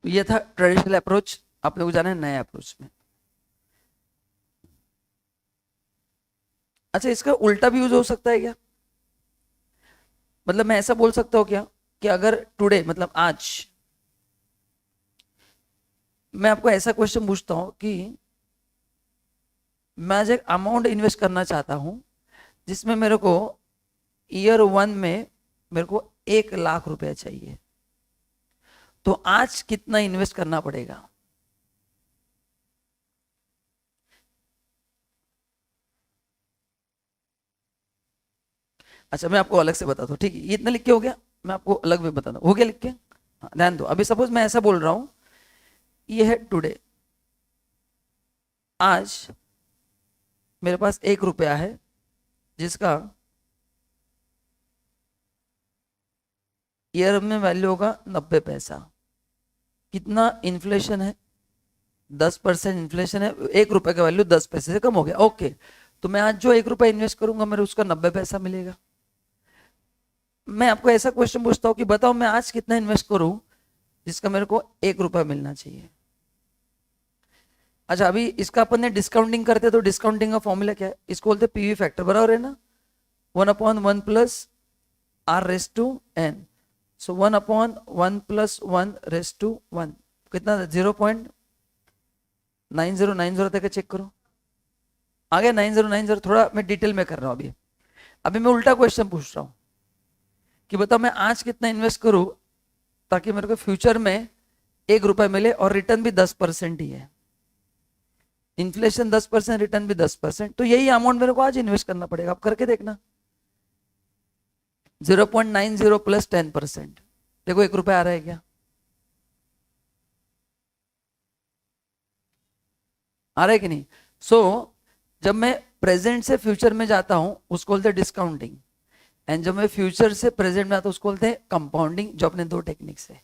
तो ये था ट्रेडिशनल अप्रोच। आप लोग जाना है नया अप्रोच में। अच्छा, इसका उल्टा भी यूज हो सकता है क्या? मतलब मैं ऐसा बोल सकता हूँ क्या कि अगर टुडे मतलब आज मैं आपको ऐसा क्वेश्चन पूछता हूँ कि मैं आज एक अमाउंट इन्वेस्ट करना चाहता हूँ जिसमें मेरे को ईयर 1 में मेरे को 1 लाख रुपया चाहिए, तो आज कितना इन्वेस्ट करना पड़ेगा? अच्छा, मैं आपको अलग से बताता हूँ, ठीक है? ये इतना लिख के हो गया, मैं आपको अलग में बताता हूँ। हो गया लिख के? हाँ, ध्यान दो। अभी सपोज मैं ऐसा बोल रहा हूँ, ये है टुडे, आज मेरे पास 1 रुपया है जिसका ईयर में वैल्यू होगा 90 पैसा। कितना इन्फ्लेशन है? 10% इन्फ्लेशन है। 1 रुपए का वैल्यू 10 पैसे से कम हो गया। ओके, तो मैं आज जो 1 रुपया इन्वेस्ट करूंगा मेरे उसका 90 पैसा मिलेगा। मैं आपको ऐसा क्वेश्चन पूछता हूँ कि बताओ मैं आज कितना इन्वेस्ट करूं जिसका मेरे को 1 रुपया मिलना चाहिए। अच्छा, अभी इसका अपन ने डिस्काउंटिंग करते तो डिस्काउंटिंग का फॉर्मूला क्या है? इसको बोलते पीवी फैक्टर, बराबर है ना? 1/1 plus R raise to N. So 1/1 plus 1/1 कितना? 0.9090 तक चेक करो। आ गया 9090? थोड़ा मैं डिटेल में कर रहा हूं अभी। अभी मैं उल्टा क्वेश्चन पूछ रहा हूं कि बताओ मैं आज कितना इन्वेस्ट करूं ताकि मेरे को फ्यूचर में 1 रुपया मिले और रिटर्न भी 10% ही है। इन्फ्लेशन 10%, रिटर्न भी 10%, तो यही अमाउंट मेरे को आज इन्वेस्ट करना पड़ेगा। आप करके देखना। 0.90 प्लस 10%, देखो 1 रुपया आ रहा है क्या? आ रहा है कि नहीं? सो जब मैं प्रेजेंट से फ्यूचर में जाता हूं उसको बोलते हैं डिस्काउंटिंग, एंड जब मैं फ्यूचर से प्रेजेंट में आता हूं उसको बोलते हैं कंपाउंडिंग, जो अपने दो टेक्निक्स है।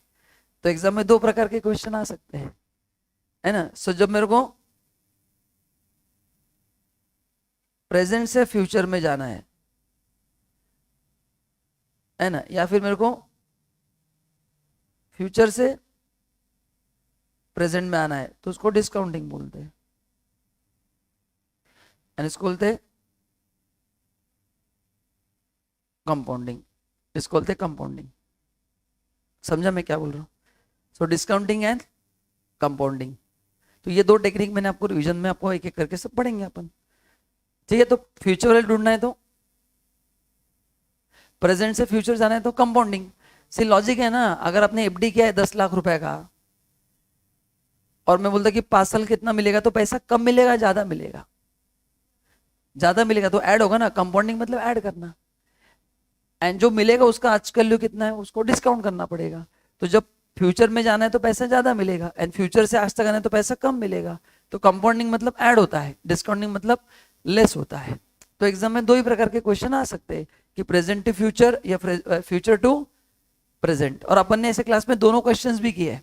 तो एग्जाम में दो प्रकार के क्वेश्चन आ सकते हैं, है ना? सो जब मेरे को प्रेजेंट से फ्यूचर में जाना है ना, या फिर मेरे को फ्यूचर से प्रेजेंट में आना है, तो उसको डिस्काउंटिंग बोलते हैं, एंड इसको बोलते हैं कंपाउंडिंग। इसको बोलते हैं कंपाउंडिंग। समझा मैं क्या बोल रहा हूँ? सो डिस्काउंटिंग एंड कंपाउंडिंग, तो ये दो टेक्निक मैंने आपको रिवीजन में आपको एक एक करके सब पढ़ेंगे अपन, ठीक है? तो फ्यूचर वैल्यू ढूंढना है तो प्रेजेंट से फ्यूचर जाना है तो कंपाउंडिंग। सी लॉजिक है ना, अगर आपने एफडी किया है 10 लाख रुपए का और मैं बोलता कि 5 साल कितना मिलेगा, तो पैसा कम मिलेगा ज्यादा मिलेगा? ज्यादा मिलेगा, तो ऐड होगा ना। कंपाउंडिंग मतलब ऐड करना, एंड जो मिलेगा उसका आज का वैल्यू कितना है उसको डिस्काउंट करना पड़ेगा। तो जब फ्यूचर में जाना है तो पैसा ज्यादा मिलेगा, एंड फ्यूचर से आज तक आना है तो पैसा कम मिलेगा। तो कंपाउंडिंग मतलब ऐड होता है, डिस्काउंटिंग मतलब लेस होता है। तो एग्जाम में दो ही प्रकार के क्वेश्चन आ सकते हैं कि प्रेजेंट टू फ्यूचर या फ्यूचर टू प्रेजेंट। और अपन ने ऐसे क्लास में दोनों क्वेश्चंस भी किए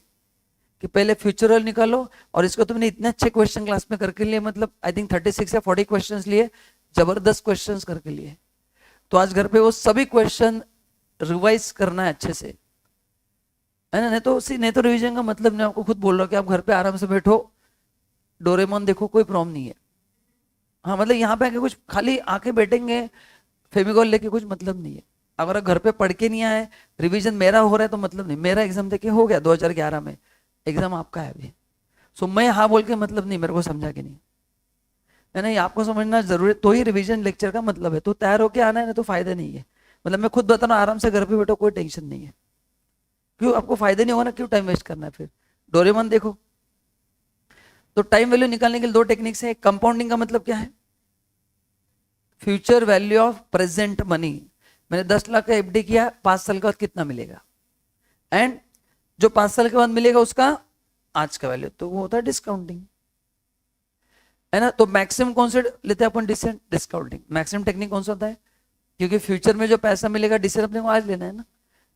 कि पहले फ्यूचरल निकालो, और इसको तुमने इतने अच्छे क्वेश्चन क्लास में करके लिए, मतलब आई थिंक 36 या 40 क्वेश्चंस लिए, जबरदस्त क्वेश्चंस करके लिए। तो आज घर पे वो सभी क्वेश्चन रिवाइज करना है अच्छे से, है ना? नहीं तो रिवीजन का मतलब नहीं। आपको खुद बोल रहा हूँ कि आप घर पे आराम से बैठो, डोरेमोन देखो, कोई प्रॉब्लम नहीं है। हाँ, मतलब यहाँ पे आके कुछ खाली आके बैठेंगे फेविकॉल लेके, कुछ मतलब नहीं है। अगर आप घर पे पढ़ के नहीं आए, रिवीजन मेरा हो रहा है तो मतलब नहीं। मेरा एग्जाम देके हो गया 2011 में, एग्जाम आपका है अभी। सो मैं हाँ बोल के मतलब नहीं, मेरे को समझा कि नहीं, है ना? ये आपको समझना जरूरी, तो ही रिवीजन लेक्चर का मतलब है। तो तैयार होके आना है ना, तो फायदा नहीं है। मतलब मैं खुद बता रहा हूँ, आराम से घर पे बैठो, कोई टेंशन नहीं है। क्यों? आपको फायदा नहीं होगा ना, क्यों टाइम वेस्ट करना है फिर? डोरेमोन देखो। तो टाइम वैल्यू निकालने के लिए दो टेक्निक्स है। कंपाउंडिंग का मतलब क्या है? Future value of present money, मैंने 10 लाख का एफडी किया, 5 साल के बाद कितना मिलेगा, एंड जो 5 साल के बाद मिलेगा उसका आज का वैल्यू, तो वो होता है डिस्काउंटिंग, है ना। तो मैक्सिमम कौन से लेते हैं अपन, डिस्काउंटिंग। मैक्सिमम टेक्निक कौन सा होता है, क्योंकि फ्यूचर में जो पैसा मिलेगा डिसीजन अपने को आज लेना है ना,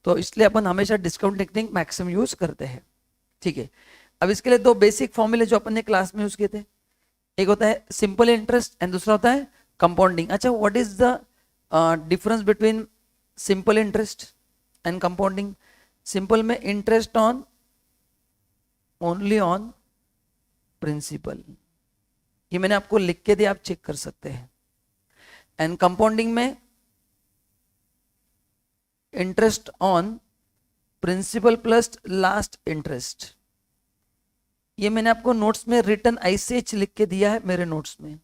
तो इसलिए अपन हमेशा डिस्काउंट टेक्निक मैक्सिमम यूज करते हैं, ठीक है। अब इसके लिए दो बेसिक फॉर्मूले जो अपन ने क्लास में यूज किए थे, एक होता है सिंपल इंटरेस्ट एंड दूसरा होता है कंपाउंडिंग। अच्छा, what is the difference between simple interest and compounding? Simple में interest on only on principal, ये मैंने आपको लिख के दिया, आप चेक कर सकते हैं। एंड कंपाउंडिंग में interest on principal plus last interest, ये मैंने आपको नोट्स में रिटर्न ICH लिख के दिया है मेरे नोट्स में।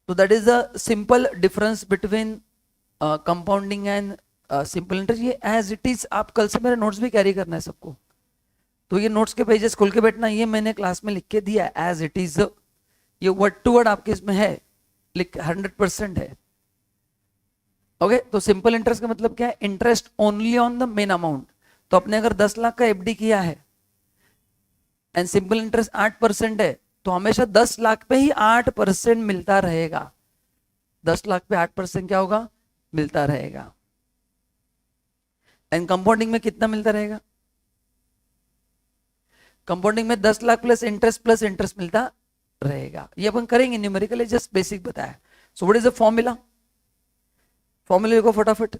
तो that is the simple difference between compounding and simple interest. ये एज इट इज, आप कल से मेरे नोट्स भी कैरी करना है सबको, तो ये नोट्स के पेजेस खोल के बैठना, ये मैंने क्लास में लिख के दिया एज इट इज, ये वर्ड टू वर्ड आपके इसमें है, लिख 100% है। ओके, तो सिंपल इंटरेस्ट का मतलब क्या है, interest only on the main amount. तो आपने अगर 10 लाख का एफडी किया है एंड सिंपल इंटरेस्ट 8% है, तो हमेशा 10 लाख पे ही 8% मिलता रहेगा। 10 लाख पे 8% क्या होगा, मिलता रहेगा। एंड कंपाउंडिंग में कितना मिलता रहेगा, कंपाउंडिंग में 10 लाख प्लस इंटरेस्ट मिलता रहेगा। ये अपन करेंगे न्यूमेरिकली, जस्ट बेसिक बताया। सो what is the formula, formula लिखो फटाफट।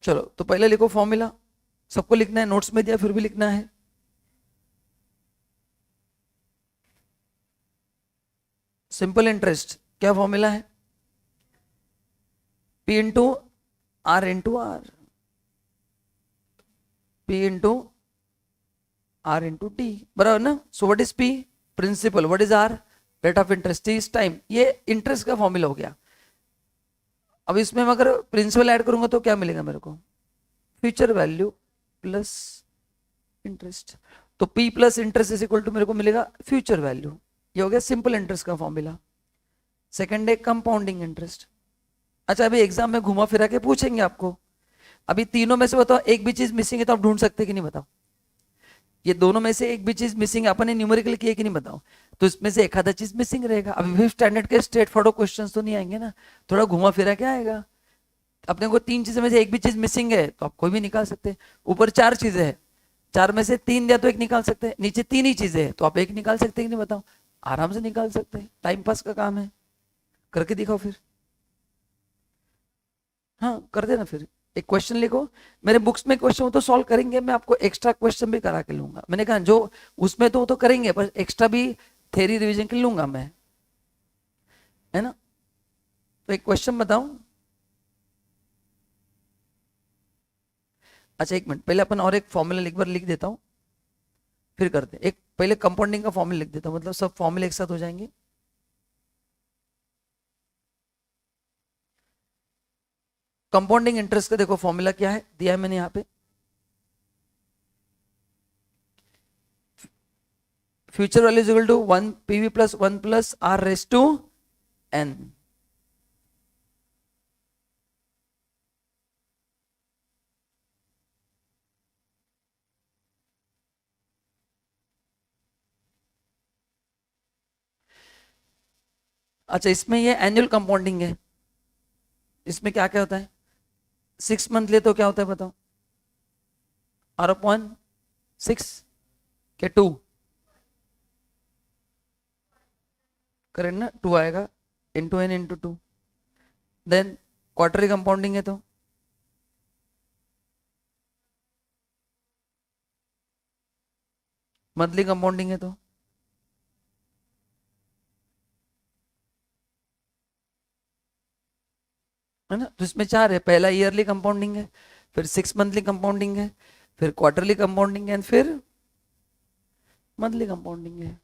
चलो तो पहले लिखो फॉर्मूला, सबको लिखना है, नोट्स में दिया फिर भी लिखना है। सिंपल इंटरेस्ट क्या फॉर्मूला है, P into R into R, P into R into T, बराबर ना। So what is P, principal, what is R, rate of interest, T is time. ये इंटरेस्ट का फॉर्मूला हो गया। अब इसमें मैं अगर प्रिंसिपल ऐड करूंगा तो क्या मिलेगा मेरे को, फ्यूचर वैल्यू प्लस इंटरेस्ट। तो P plus interest is equal to मेरे को मिलेगा फ्यूचर वैल्यू। ये हो गया सिंपल इंटरेस्ट का फॉर्मूला। सेकंड है कंपाउंडिंग इंटरेस्ट। अच्छा, अभी एग्जाम में घुमा फिरा के पूछेंगे आपको, अभी तीनों में से बताओ एक भी चीज मिसिंग है तो आप ढूंढ सकते कि नहीं, बताओ। ये दोनों में से एक भी चीज मिसिंग है, अपन ने न्यूमेरिकल किया कि नहीं, बताओ। तो इसमें से एक आधा चीज मिसिंग रहेगा। अभी 5th स्टैंडर्ड के स्ट्रेट फॉरवर्ड क्वेश्चंस तो नहीं आएंगे ना, थोड़ा घुमा फिरा के आएगा। अपने को 3 चीजों में से एक भी चीज मिसिंग है तो आप कोई भी निकाल सकते हैं। ऊपर 4 चीजें हैं, 4 में से 3 दिया तो एक निकाल सकते हैं, नीचे 3 ही चीजें हैं तो आप एक निकाल सकते हैं कि नहीं, बताओ। आराम से निकाल सकते हैं, टाइम पास का काम है, करके दिखाओ फिर। हाँ कर देना फिर, एक क्वेश्चन लिखो। मेरे बुक्स में क्वेश्चन हो तो सॉल्व करेंगे, मैं आपको एक्स्ट्रा क्वेश्चन भी करा के लूंगा। मैंने कहा जो उसमें तो वो तो करेंगे, पर एक्स्ट्रा भी थ्योरी रिवीजन के लूंगा मैं, है ना। तो एक क्वेश्चन बताऊं। अच्छा एक मिनट, पहले अपन और एक फॉर्मूला एक बार लिख देता हूं, फिर करते हैं। एक पहले कंपाउंडिंग का फॉर्मूला लिख देता हूं, मतलब सब फॉर्मूले एक साथ हो जाएंगे। कंपाउंडिंग इंटरेस्ट का देखो फॉर्मूला क्या है, दिया है मैंने यहाँ पे। Future value is equal to 1 PV plus 1 plus R raise to N। अच्छा, इसमें ये एनुअल कंपाउंडिंग है, इसमें क्या क्या होता है, 6 मंथ ले तो क्या होता है बताओ, R अपॉन 6 के 2 करें ना, 2 आएगा into N into 2। Then quarterly compounding है तो मंथली कंपाउंडिंग है तो है ना। तो इसमें 4 है, पहला ईयरली कंपाउंडिंग है, फिर 6 मंथली कंपाउंडिंग है, फिर क्वार्टरली कंपाउंडिंग है, फिर मंथली कंपाउंडिंग है।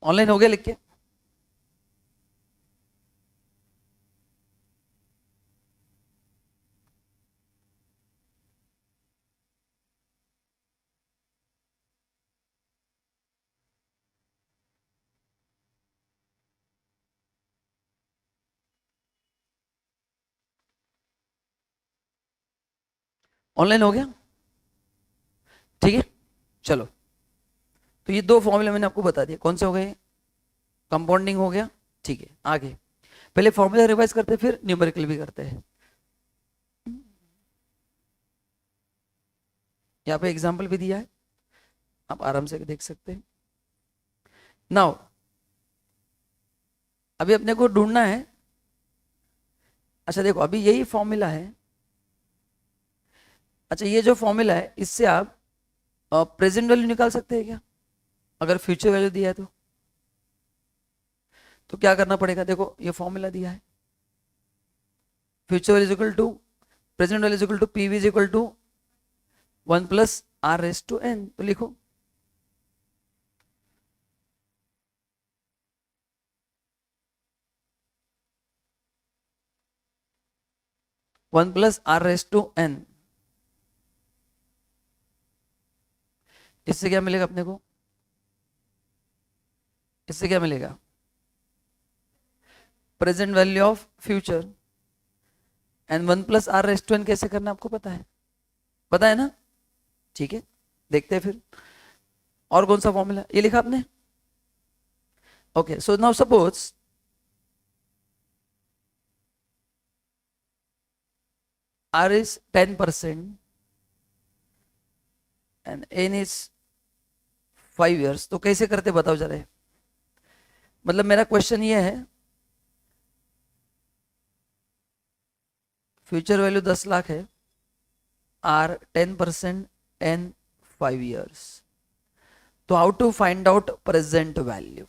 ऑनलाइन हो गया लिख के, ऑनलाइन हो गया? ठीक है, चलो। तो ये दो फॉर्मूले मैंने आपको बता दिए, कौन से हो गए? कंपाउंडिंग हो गया, ठीक है। आगे पहले फॉर्मूला रिवाइज करते हैं, फिर न्यूमेरिकल भी करते हैं। यहाँ पे एग्जाम्पल भी दिया है, आप आराम से देख सकते हैं। नाउ अभी अपने को ढूंढना है, अच्छा देखो अभी यही फॉर्मूला है। अच्छा ये जो फॉर्मूला है इससे आप प्रेजेंट वैल्यू निकाल सकते हैं क्या, अगर फ्यूचर वैल्यू दिया है तो क्या करना पड़ेगा? देखो ये फॉर्मूला दिया है, future value is equal to present value is equal to PV is equal to 1 plus R raise to N. तो लिखो 1 plus R raise to N. इससे क्या मिलेगा अपने को? इससे क्या मिलेगा? Present value of future. And 1 plus R raise to N कैसे करना आपको पता है? पता है ना? ठीक है, देखते हैं फिर। और कौन सा फॉर्मूला ये लिखा आपने? Okay, so now suppose R is 10% and N is 5 years, तो कैसे करते बताओ जरा। मतलब मेरा क्वेश्चन ये है, फ्यूचर वैल्यू 10 लाख है, R 10%, N 5 years, तो how to find out present value?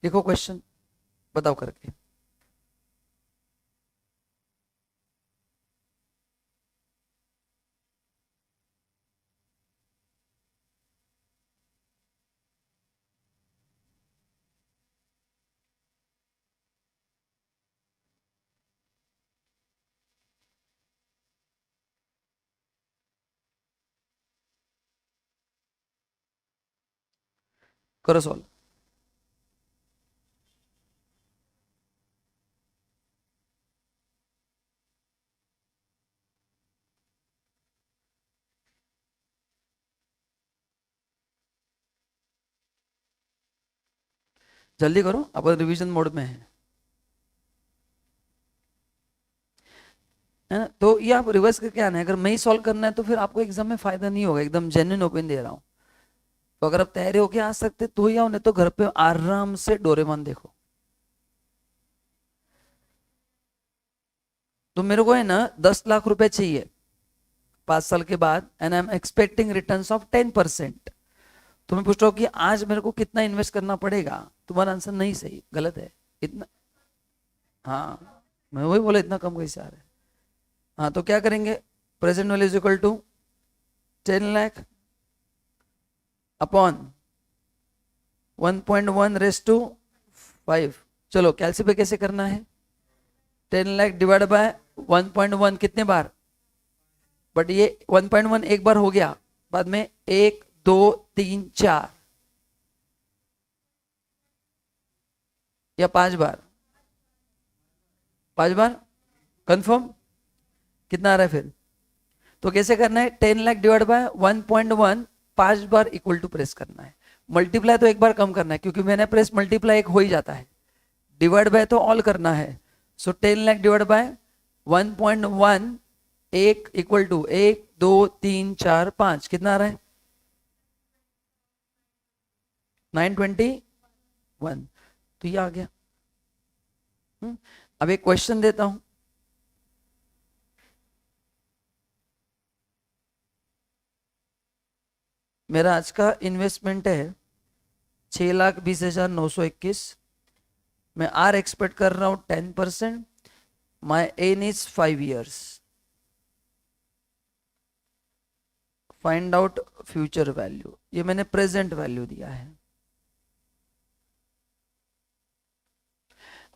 लिखो क्वेश्चन, बताओ करके। करो सॉल्व। जल्दी करो, अपन रिवीजन मोड में है ना? तो ये आप रिवर्स करके आना है। अगर मैं ही सॉल्व करना है तो फिर आपको एग्जाम में फायदा नहीं होगा, एकदम जेन्युइन ओपिनियन दे रहा हूँ। तो अगर आप तैयारी होके आ सकते तो ही आओ, नहीं तो घर पे आराम से डोरेमोन देखो। तो मेरे को है ना 10 लाख रुपए चाहिए 5 साल के बाद, and I am expecting returns of 10%। तो मैं पूछ रहा हूँ कि आज मेरे को कितना इन्वेस्ट करना पड़ेगा? तुम्हारा आंसर नहीं सही, गलत है। इतना, हाँ मैं वही बोला, इतना कम कैसे आ रहा है। हाँ तो क्या करेंगे? Present value is equal to 10 lakh upon 1.1 raise to 5। चलो कैलसी पे कैसे करना है? 10 लाख डिवाइड बाय 1.1 कितने बार? बट ये 1.1 एक बार हो गया, बाद में 1 2 3 4 या 5 बार? 5 बार कंफर्म? कितना आ रहा है फिर? तो कैसे करना है? 10 लाख डिवाइड बाय 1.1 5 बार इक्वल टू प्रेस करना है। मल्टीप्लाई तो एक बार कम करना है, क्योंकि मैंने प्रेस मल्टीप्लाई एक हो ही जाता है। डिवाइड बाय तो ऑल करना है। सो 10 लाख डिवाइड बाय 1.1 एक इक्वल टू 1 2 3 4 5, कितना आ रहा है? 921। तो ये आ गया। अब एक क्वेश्चन देता हूं। मेरा आज का इन्वेस्टमेंट है 6,20,921। मैं आर एक्सपेक्ट कर रहा हूं 10%। My N is 5 years। Find out future value, ये मैंने प्रेजेंट वैल्यू दिया है।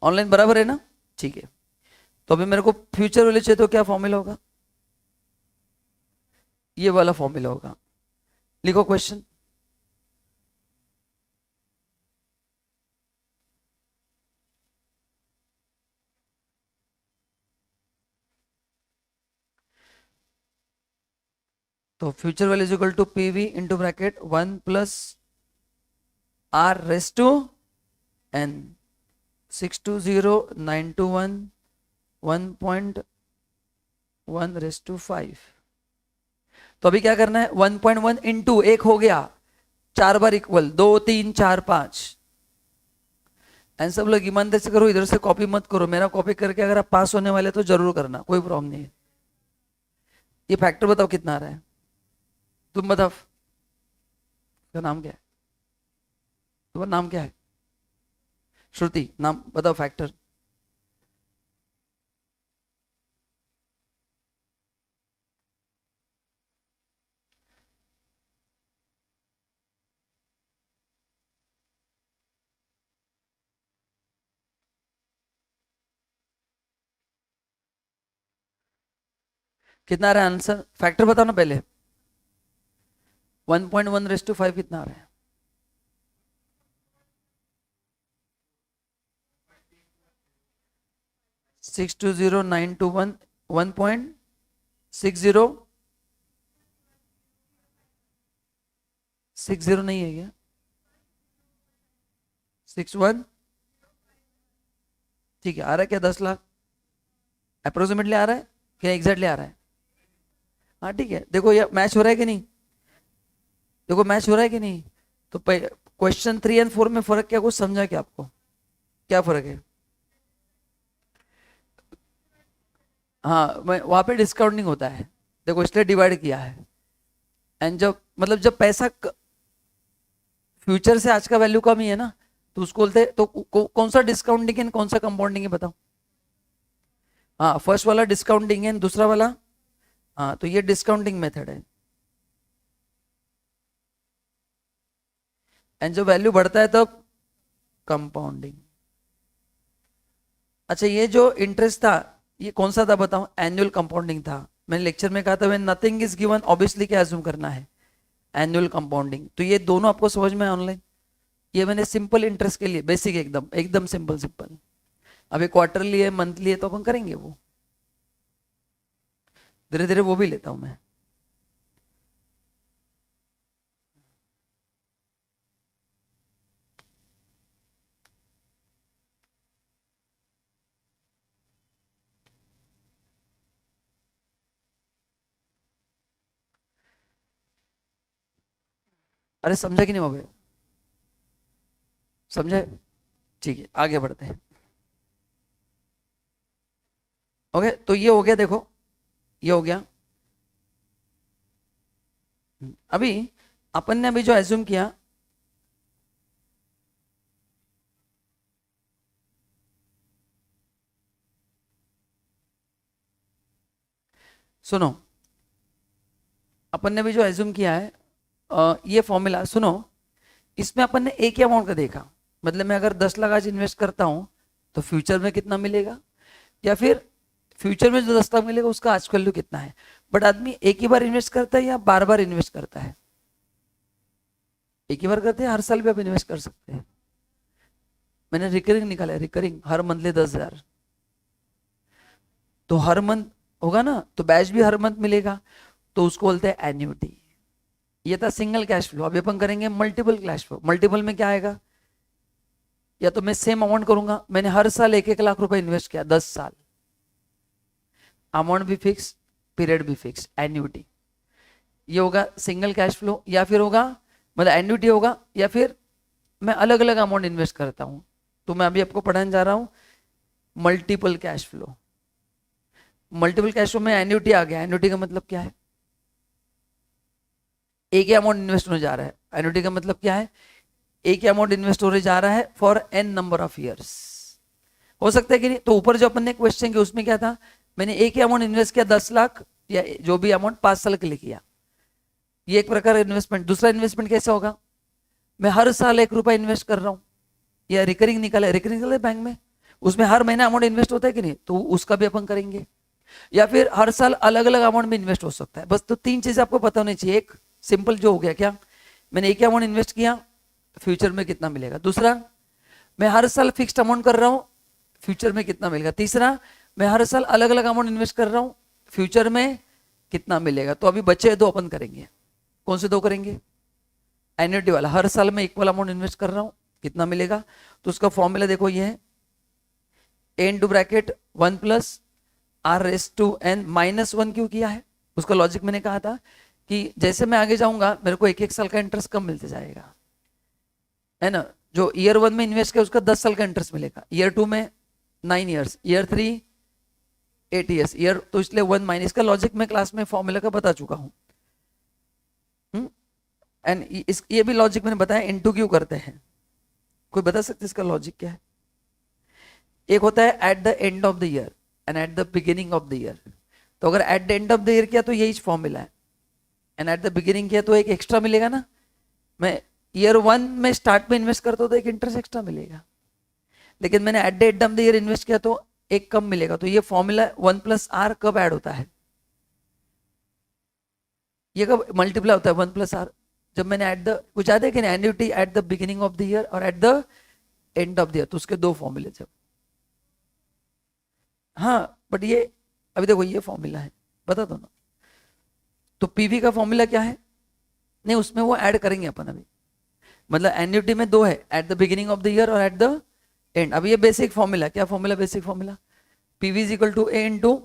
ऑनलाइन बराबर है ना? ठीक है। तो अभी मेरे को फ्यूचर वैल्यू चाहिए, तो क्या फॉर्मूला होगा? ये वाला फॉर्मूला होगा। लिखो क्वेश्चन। तो future value is equal to PV into bracket 1 plus R raise to N 620921 1.1 raise to 5। तो अभी क्या करना है 1.1 इंटू एक हो गया 4 बार इक्वल 2 3 4 5। एंड सब लोग ईमानदारी से करो, इधर से कॉपी मत करो, मेरा कॉपी करके अगर आप पास होने वाले तो जरूर करना, कोई प्रॉब्लम नहीं है। ये फैक्टर बताओ कितना आ रहा है, तुम बताओ। क्या नाम क्या है तुम्हारा, नाम क्या है? श्रुति, नाम बताओ फैक्टर। कितना आ रहा है आंसर, फैक्टर बताओ ना पहले। 1.1 रेस टू 5 कितना आ रहा है? Six two zero nine two one 1.60 नहीं है क्या? 61 ठीक है। आ रहा है क्या 10 लाख अप्रोक्सीमेटली आ रहा है क्या, एग्जैक्टली आ रहा है? हाँ ठीक है। देखो ये मैच हो रहा है कि नहीं, देखो मैच हो रहा है कि नहीं। तो क्वेश्चन 3 और 4 में फर्क क्या, कुछ समझा क्या आपको, क्या फर्क है? हाँ मैं वहां पे डिस्काउंटिंग होता है, देखो इसलिए डिवाइड किया है। एंड जब मतलब जब पैसा फ्यूचर से आज का वैल्यू कम ही है ना, तो उसको बोलते हैं। तो कौन सा डिस्काउंटिंग है कौन सा कंपाउंडिंग है बताओ? हाँ फर्स्ट वाला डिस्काउंटिंग है, दूसरा वाला, हाँ तो ये डिस्काउंटिंग मेथड है। एंड जब वैल्यू बढ़ता है तब कंपाउंडिंग। अच्छा ये जो इंटरेस्ट था ये कौन सा था बताओ? एनुअल कंपाउंडिंग था। मैंने लेक्चर में कहा था when nothing is given obviously क्या अज्यूम करना है, एनुअल कंपाउंडिंग। तो ये दोनों आपको समझ में ऑनलाइन, ये मैंने सिंपल इंटरेस्ट के लिए बेसिक एकदम एकदम सिंपल सिंपल। अभी क्वार्टरली है मंथली है तो अपन करेंगे वो, धीरे धीरे वो भी लेता हूं मैं। अरे समझा कि नहीं बाबे, समझे? ठीक है आगे बढ़ते हैं। ओके तो ये हो गया, देखो ये हो गया। अभी अपन ने अभी जो एज्यूम किया, सुनो अपन ने भी जो एज्यूम किया है ये फॉर्मूला सुनो। इसमें अपन ने एक ही अमाउंट का देखा, मतलब मैं अगर 10 लाख आज इन्वेस्ट करता हूं तो फ्यूचर में कितना मिलेगा, या फिर फ्यूचर में जो 10 लाख मिलेगा उसका आज वैल्यू कितना है। बट आदमी एक ही बार इन्वेस्ट करता है या बार बार इन्वेस्ट करता है? एक ही बार करते हैं, हर साल भी आप इन्वेस्ट कर सकते हैं। मैंने रिकरिंग निकाला है, रिकरिंग हर मंथली 10,000, तो हर मंथ होगा ना, तो बैच भी हर मंथ मिलेगा, तो उसको बोलते हैं एन्युटी। ये था सिंगल कैश फ्लो। अभी अपन करेंगे मल्टीपल कैश फ्लो। मल्टीपल में क्या आएगा, या तो मैं सेम अमाउंट करूंगा, मैंने हर साल 1-1 लाख रुपए इन्वेस्ट किया 10 साल, अमाउंट भी फिक्स पीरियड भी फिक्स, एन्युटी। ये होगा सिंगल कैश फ्लो, या फिर होगा मतलब एन्युटी होगा, या फिर मैं अलग अलग अमाउंट इन्वेस्ट करता हूं। तो मैं अभी आपको पढ़ाने जा रहा हूं multiple cash flow. Multiple cash flow में एन्युटी आ गया। एन्युटी का मतलब क्या है, एक ही अमाउंट इन्वेस्ट होने जा रहा है। एन्युटी का मतलब क्या है, एक ही अमाउंट इन्वेस्ट होने जा रहा है for N number of years. हो सकता है कि नहीं। तो ऊपर जो अपन ने क्वेश्चन किया उसमें क्या था, मैंने एक ही अमाउंट इन्वेस्ट किया 10 लाख या जो भी अमाउंट 5 साल के लिए किया, ये एक प्रकार का इन्वेस्टमेंट। दूसरा इन्वेस्टमेंट कैसा होगा, मैं हर साल 1 रुपया इन्वेस्ट कर रहा हूं, या रिकरिंग निकाला, रिकरिंग निकाले बैंक में, उसमें हर महीने अमाउंट इन्वेस्ट होता है कि नहीं, तो उसका भी अपन करेंगे। या फिर हर साल अलग अलग अमाउंट में इन्वेस्ट हो सकता है। बस तो 3 चीजें आपको पता होनी चाहिए। एक सिंपल जो हो गया क्या, मैंने एक ही अमाउंट इन्वेस्ट किया, फ्यूचर में कितना मिलेगा। दूसरा, मैं हर साल फिक्स्ड अमाउंट कर रहा हूं, फ्यूचर में कितना मिलेगा। तीसरा, मैं हर साल अलग अलग अमाउंट इन्वेस्ट कर रहा हूं, फ्यूचर में कितना मिलेगा। तो अभी बचे दो अपन करेंगे। कौन से दो करेंगे? एन्युटी वाला, हर साल मैं इक्वल अमाउंट इन्वेस्ट कर रहा हूं, कितना मिलेगा। तो उसका फॉर्मूला देखो ये है, A into bracket 1 plus R raise to N minus 1। क्यों किया है? उसका लॉजिक मैंने कहा था कि जैसे मैं आगे जाऊंगा मेरे को एक एक साल का इंटरेस्ट कम मिलते जाएगा, है ना। जो ईयर 1 में इन्वेस्ट किया उसका 10 साल का इंटरेस्ट मिलेगा, ईयर 2 में 9 ईयर्स, ईयर 3 8 ईयर्स, ईयर, तो इसलिए 1 माइनस। का लॉजिक मैं क्लास में फॉर्मूला का बता चुका हूं। एंड ये भी लॉजिक मैंने बताया इनटू क्यों करते हैं। कोई बता सकते इसका लॉजिक क्या है? एक होता है at the end of the year and at the beginning of the year. तो अगर eight the end of the year किया तो यही फॉर्मूला है, एंड एट द बिगिनिंग किया तो एक एक्स्ट्रा मिलेगा ना। मैं ईयर 1 में स्टार्ट में इन्वेस्ट करता हूं तो एक इंटरेस्ट एक्स्ट्रा मिलेगा, लेकिन मैंने eight the end of the year invest किया तो एक कम मिलेगा। तो ये फॉर्मूला 1 प्लस आर कब ऐड होता है? ये कब मल्टीप्लाई होता है 1 प्लस आर? जब मैंने एट द, कुछ याद है कि annuity at the beginning of the year और at the end of the year, तो उसके दो फॉर्मूले जब, हाँ बट ये अभी देखो ये फॉर्मूला है, बता दो ना। तो पीवी का फॉर्मूला क्या है? नहीं उसमें वो ऐड करेंगे अपन अभी, मतलब एन्युटी में दो है, at the beginning of the year और एट द एंड। अब ये बेसिक फॉर्मूला, क्या formula? Basic formula PV is equal to A into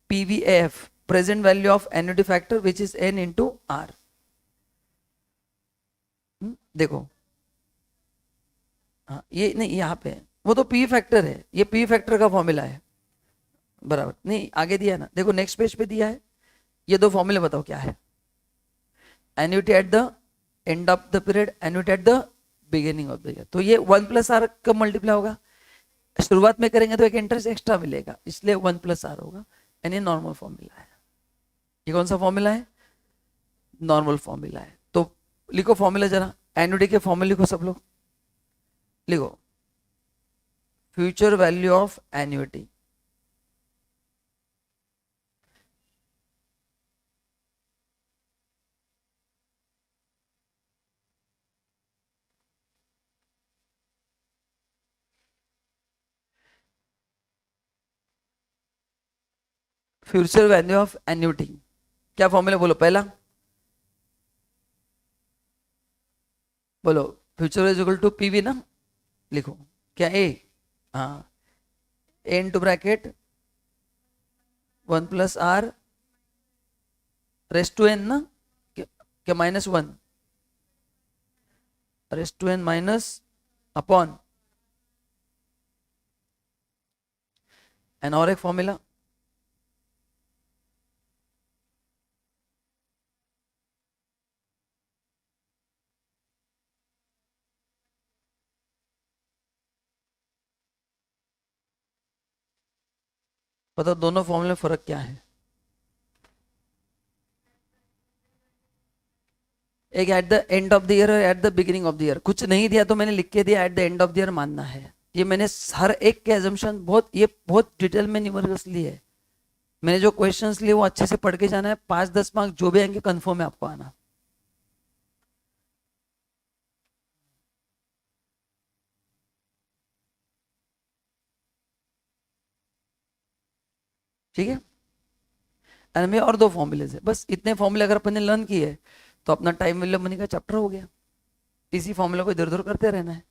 PVF, present value of annuity factor which is N into R. देखो हाँ ये नहीं, यहाँ पे वो तो पी फैक्टर है, ये पी फैक्टर का फॉर्मूला है बराबर। नहीं आगे दिया है ना, देखो नेक्स्ट पेज पे दिया है। ये दो फॉर्मूले बताओ क्या है? Annuity at the end of the period, annuity at the beginning of the year. तो ये 1 प्लस आर कब मल्टीप्लाई होगा? शुरुआत में करेंगे तो एक इंटरेस्ट एक्स्ट्रा मिलेगा, इसलिए 1 प्लस आर होगा। यानी नॉर्मल फॉर्मूला है। ये कौन सा फॉर्मूला है? नॉर्मल फॉर्मूला है। तो लिखो फॉर्मूला जरा, एन्युटी के फॉर्मूले लिखो सब लोग, लिखो future value of annuity. Future value of annuity क्या फॉर्मूला बोलो पहला, बोलो। Future is equal to PV ना, लिखो क्या ए, हाँ A into bracket 1 plus R raise to N ना, क्या minus 1 raise to N minus upon N, और एक फॉर्मूला बताओ, दोनों फॉर्मूले में फर्क क्या है? एक at the end of the year और at the beginning of the year. कुछ नहीं दिया तो मैंने लिख के दिया at the end of the year मानना है। ये मैंने हर एक के एजम्पशन बहुत डिटेल में न्यूमेरिकल्स लिए है। मैंने जो क्वेश्चंस लिए वो अच्छे से पढ़ के जाना है, 5-10 मार्क्स जो भी आएंगे कंफर्म है आपको आना। ठीक है, एंड में और दो फॉर्मूले है, बस इतने फॉर्मूले अगर अपन ने लर्न किए तो अपना टाइम वैल्यू मनी का चैप्टर हो गया। इसी फॉर्मूला को इधर उधर करते रहना है,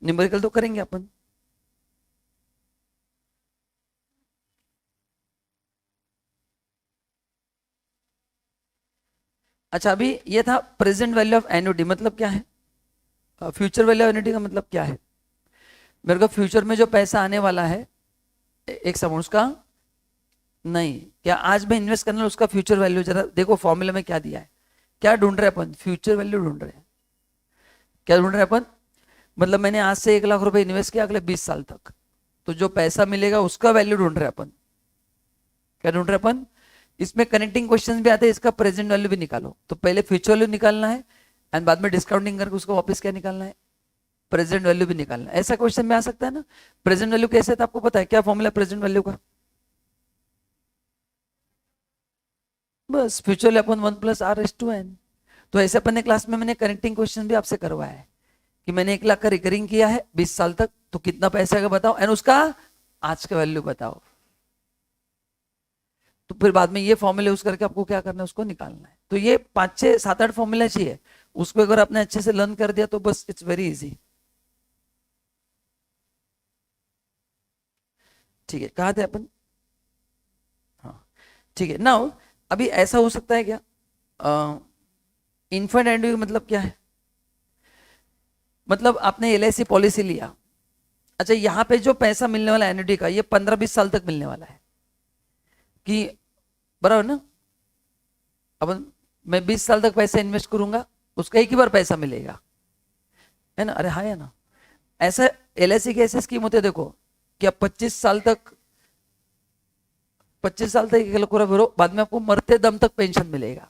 न्यूमेरिकल तो करेंगे अपन। अच्छा अभी ये था प्रेजेंट वैल्यू ऑफ एन्युटी, मतलब क्या है? फ्यूचर वैल्यू ऑफ एन्युटी का मतलब क्या है? मेरे को फ्यूचर में जो पैसा आने वाला है एक समय उसका, नहीं क्या आज में इन्वेस्ट करना है उसका फ्यूचर वैल्यू। जरा देखो फॉर्मूला में क्या दिया है, क्या ढूंढ रहे हैं अपन? फ्यूचर वैल्यू ढूंढ रहे हैं। क्या ढूंढ रहे हैं अपन? मतलब मैंने आज से 1 लाख रुपए इन्वेस्ट किया अगले 20 साल तक, तो जो पैसा मिलेगा उसका वैल्यू ढूंढ रहे हैं अपन। क्या ढूंढ रहे हैं अपन? इसमें कनेक्टिंग क्वेश्चन भी आते हैं, इसका प्रेजेंट वैल्यू भी निकालो। तो पहले फ्यूचर वैल्यू निकालना है एंड बाद में डिस्काउंटिंग करके उसको वापस क्या निकालना है? प्रेजेंट वैल्यू भी निकालना है। ऐसा क्वेश्चन में आ सकता है ना। प्रेजेंट वैल्यू कैसे था आपको पता है? क्या फॉर्मूला प्रेजेंट वैल्यू का? बस फ्यूचर अपन 1 plus R S to N. तो ऐसे अपन ने क्लास में मैंने कनेक्टिंग क्वेश्चन भी आपसे करवाया है कि मैंने 1 लाख का रिकरिंग किया है 20 साल तक, तो कितना पैसा का बताओ एंड उसका आज का वैल्यू बताओ। तो फिर बाद में ये फॉर्मूले यूज करके आपको क्या करना है, उसको निकालना है। तो ये 5 6 7 8 फॉर्मूला चाहिए, उसको अगर आपने अच्छे से लर्न कर दिया तो बस इट्स वेरी इजी। ठीक है, कहाँ थे अपन? हाँ ठीक है। नाउ अभी ऐसा हो सकता है क्या, इन्फिनिट एन्युटी मतलब क्या है? मतलब आपने एलआईसी पॉलिसी लिया, अच्छा यहाँ पे जो पैसा मिलने वाला है एन्युटी का, ये 15 20 साल तक मिलने वाला है कि, बराबर ना? अब मैं 20 साल तक पैसा इन्वेस्ट करूंगा, उसका एक ही बार पैसा मिलेगा, है ना? अरे हाँ, है ना? ऐसा एलआईसी की ऐसी स्कीम होती है, देखो कि आप 25 साल तक एक पूरा भरो, बाद में आपको मरते दम तक पेंशन मिलेगा,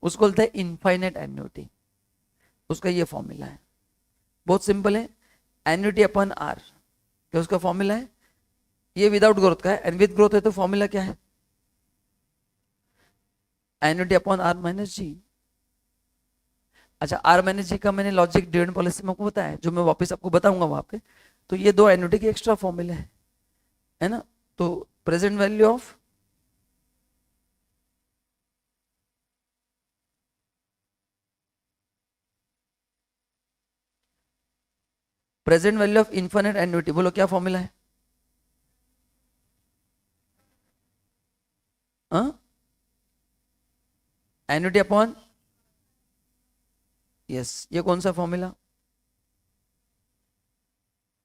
उसको बोलते हैं इनफाइनाइट एन्युटी। उसका ये फॉर्मूला है, बहुत सिंपल है, एन्युटी अपॉन आर, क्या उसका फॉर्मूला है? ये विदाउट ग्रोथ का है, एंड विद ग्रोथ है तो फॉर्मूला क्या है? एन्युटी अपॉन आर माइनस जी। अच्छा, आर माइनस जी का मैंने लॉजिक डिविडेंड पॉलिसी में आपको बताया, जो मैं वापस आपको बताऊंगा वहां पे। तो ये दो एन्युटी के एक्स्ट्रा फॉर्मूले हैं, है ना? तो present value of infinite annuity, बोलो क्या फॉर्मूला है? एन्युटी अपॉन, यस, ये कौन सा फॉर्मूला?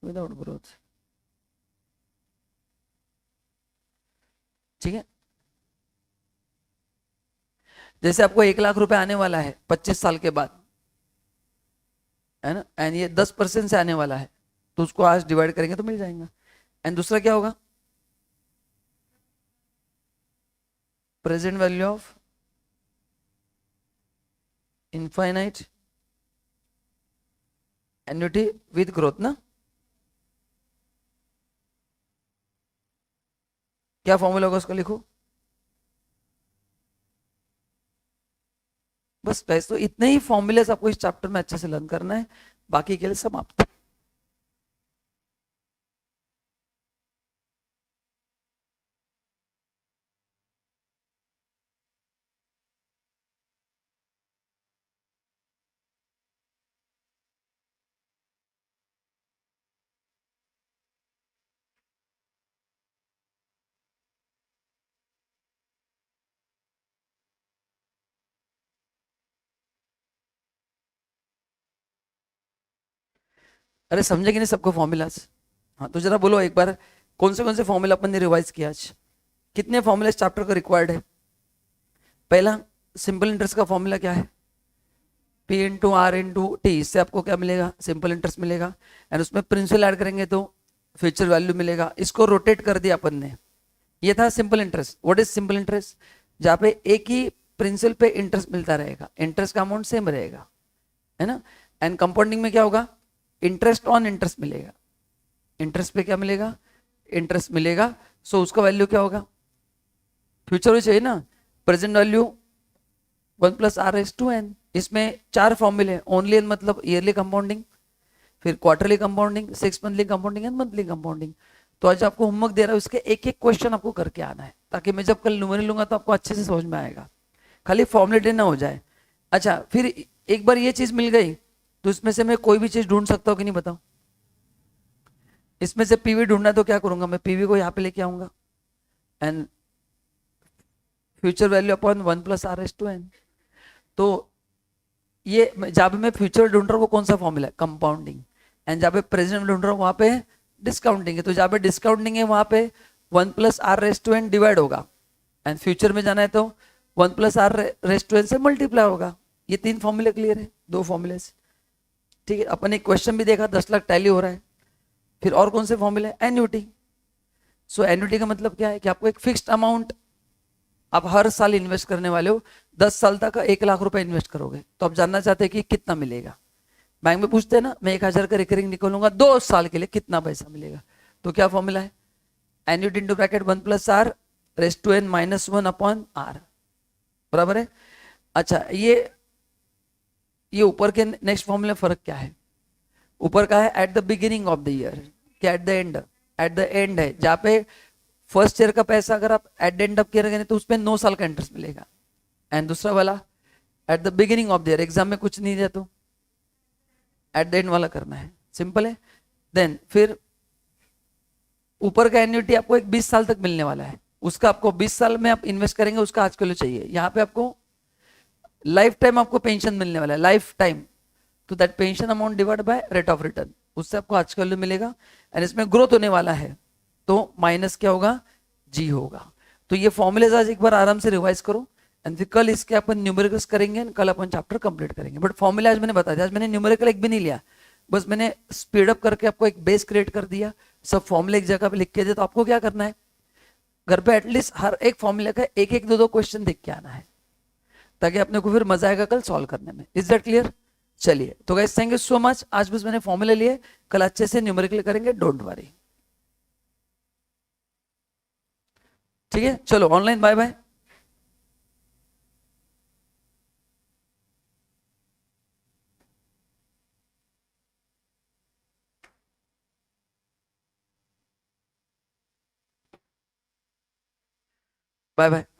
Without growth. ठीक है, जैसे आपको 1 लाख रुपए आने वाला है 25 साल के बाद, है ना? एंड ये 10% से आने वाला है, तो उसको आज डिवाइड करेंगे तो मिल जाएगा। एंड दूसरा क्या होगा? Present value of infinite annuity with growth ना? क्या फॉर्मूला होगा उसका, लिखो बस। वैसे तो इतने ही फॉर्मूलेस आपको इस चैप्टर में अच्छे से लर्न करना है, बाकी के लिए समाप्त। अरे समझे कि नहीं सबको फॉर्मूलाज? हाँ तो जरा बोलो एक बार, कौन से फॉर्मूला अपन ने रिवाइज किया आज? कितने फॉर्मूला इस चैप्टर का रिक्वायर्ड है? पहला, सिंपल इंटरेस्ट का फॉर्मूला क्या है? P into R into T, इससे आपको क्या मिलेगा? सिंपल इंटरेस्ट मिलेगा। एंड उसमें प्रिंसिपल ऐड करेंगे तो फ्यूचर वैल्यू मिलेगा। इसको रोटेट कर दिया अपन ने, ये था simple interest. What is simple interest? जहाँ पे एक ही प्रिंसिपल पे इंटरेस्ट मिलता रहेगा, इंटरेस्ट का अमाउंट सेम रहेगा, है ना? एंड कंपाउंडिंग में क्या होगा? इंटरेस्ट ऑन इंटरेस्ट मिलेगा, इंटरेस्ट पे क्या मिलेगा? इंटरेस्ट मिलेगा। सो उसका वैल्यू क्या होगा? फ्यूचर में चाहिए ना, प्रेजेंट वैल्यू 1+r/n। इसमें 4 फॉर्मूले, ओनली एन मतलब ईयरली कंपाउंडिंग, फिर quarterly compounding, 6 monthly compounding and monthly compounding. तो आज आपको होमवर्क दे रहा हूँ, इसके एक एक क्वेश्चन आपको करके आना है, ताकि मैं जब कल न्यूमेरिकल लूंगा तो आपको अच्छे से समझ में आएगा, खाली फॉर्मुलेट ना हो जाए। अच्छा, फिर एक बार ये चीज मिल गई तो इसमें से मैं कोई भी चीज ढूंढ सकता हूँ कि नहीं, बताओ? इसमें से पीवी ढूंढना है तो क्या करूंगा मैं? पीवी को यहाँ पे लेके आऊंगा, and future value upon 1+r/n। तो ये जहां पे मैं फ्यूचर ढूंढ रहा हूँ वो कौन सा फॉर्मूला है? कंपाउंडिंग। एंड जहां पे प्रेजेंट ढूंढ रहा हूँ वहां पे डिस्काउंटिंग है, तो जहां पे डिस्काउंटिंग है वहां पे 1+r/n डिवाइड होगा, एंड फ्यूचर में जाना है तो 1+r/n से मल्टीप्लाई होगा। ये 3 फॉर्मूले क्लियर है, 2 फॉर्मूले। ठीक है, अपन एक क्वेश्चन भी देखा, 10 लाख टैली हो रहा है। फिर और कौन से फॉर्मूले? एन्युटी। सो एन्युटी का मतलब क्या है कि आपको एक फिक्स्ड अमाउंट आप हर साल इन्वेस्ट करने वाले हो, 10 साल तक 1 लाख रुपए इन्वेस्ट करोगे, तो आप जानना चाहते हैं कि कितना मिलेगा। बैंक में पूछते हैं ना, मैं 1,000 का रिकरिंग निकालूंगा 2 साल के लिए, कितना पैसा मिलेगा? तो क्या फॉर्मूला है? एन्युटी इंटू ब्रैकेट 1+r/n-1/r, बराबर है। अच्छा, ये ऊपर के नेक्स्ट फॉर्मूले फर्क क्या है? ऊपर का है at the beginning of the year, क्या at the end? At the end है, जहां पे फर्स्ट ईयर का पैसा अगर आप at the end of year करें तो उसमें 9 साल का इंटरेस्ट मिलेगा। एंड दूसरा वाला eight the beginning of the year, exam में कुछ नहीं दिया तो एट द एंड वाला करना है, सिंपल है। देन फिर ऊपर का एन्युटी आपको एक 20 साल तक मिलने वाला है, उसका आपको 20 साल में आप इन्वेस्ट करेंगे उसका आज के चाहिए। यहाँ पे आपको लाइफ टाइम आपको पेंशन मिलने वाला है, लाइफ टाइम। तो that pension amount divide by rate of return, उससे आपको आज का मिलेगा। एंड इसमें ग्रोथ होने वाला है तो माइनस क्या होगा, जी होगा। तो ये फॉर्मूलेज आज एक बार आराम से रिवाइज करो एंड फिर कल इसके अपन न्यूमेरिकल्स करेंगे, कल अपन चैप्टर कंप्लीट करेंगे। बट फॉर्मूला आज मैंने बता दिया, आज मैंने न्यूमेरिकल एक भी नहीं लिया, बस मैंने स्पीड अप करके आपको एक बेस क्रिएट कर दिया, सब फॉर्मूले एक जगह पे लिख के दिया। तो आपको क्या करना है, घर पे एटलीस्ट हर एक फॉर्मूले का एक एक दो दो क्वेश्चन देख के आना है, ताकि अपने को फिर मजा आएगा कल सॉल्व करने में। Is that clear? चलिए तो guys thank you so much. आज बस मैंने फॉर्मूले लिए, कल अच्छे से न्यूमेरिकल करेंगे, डोंट वरी। ठीक है, चलो online bye bye. Bye bye.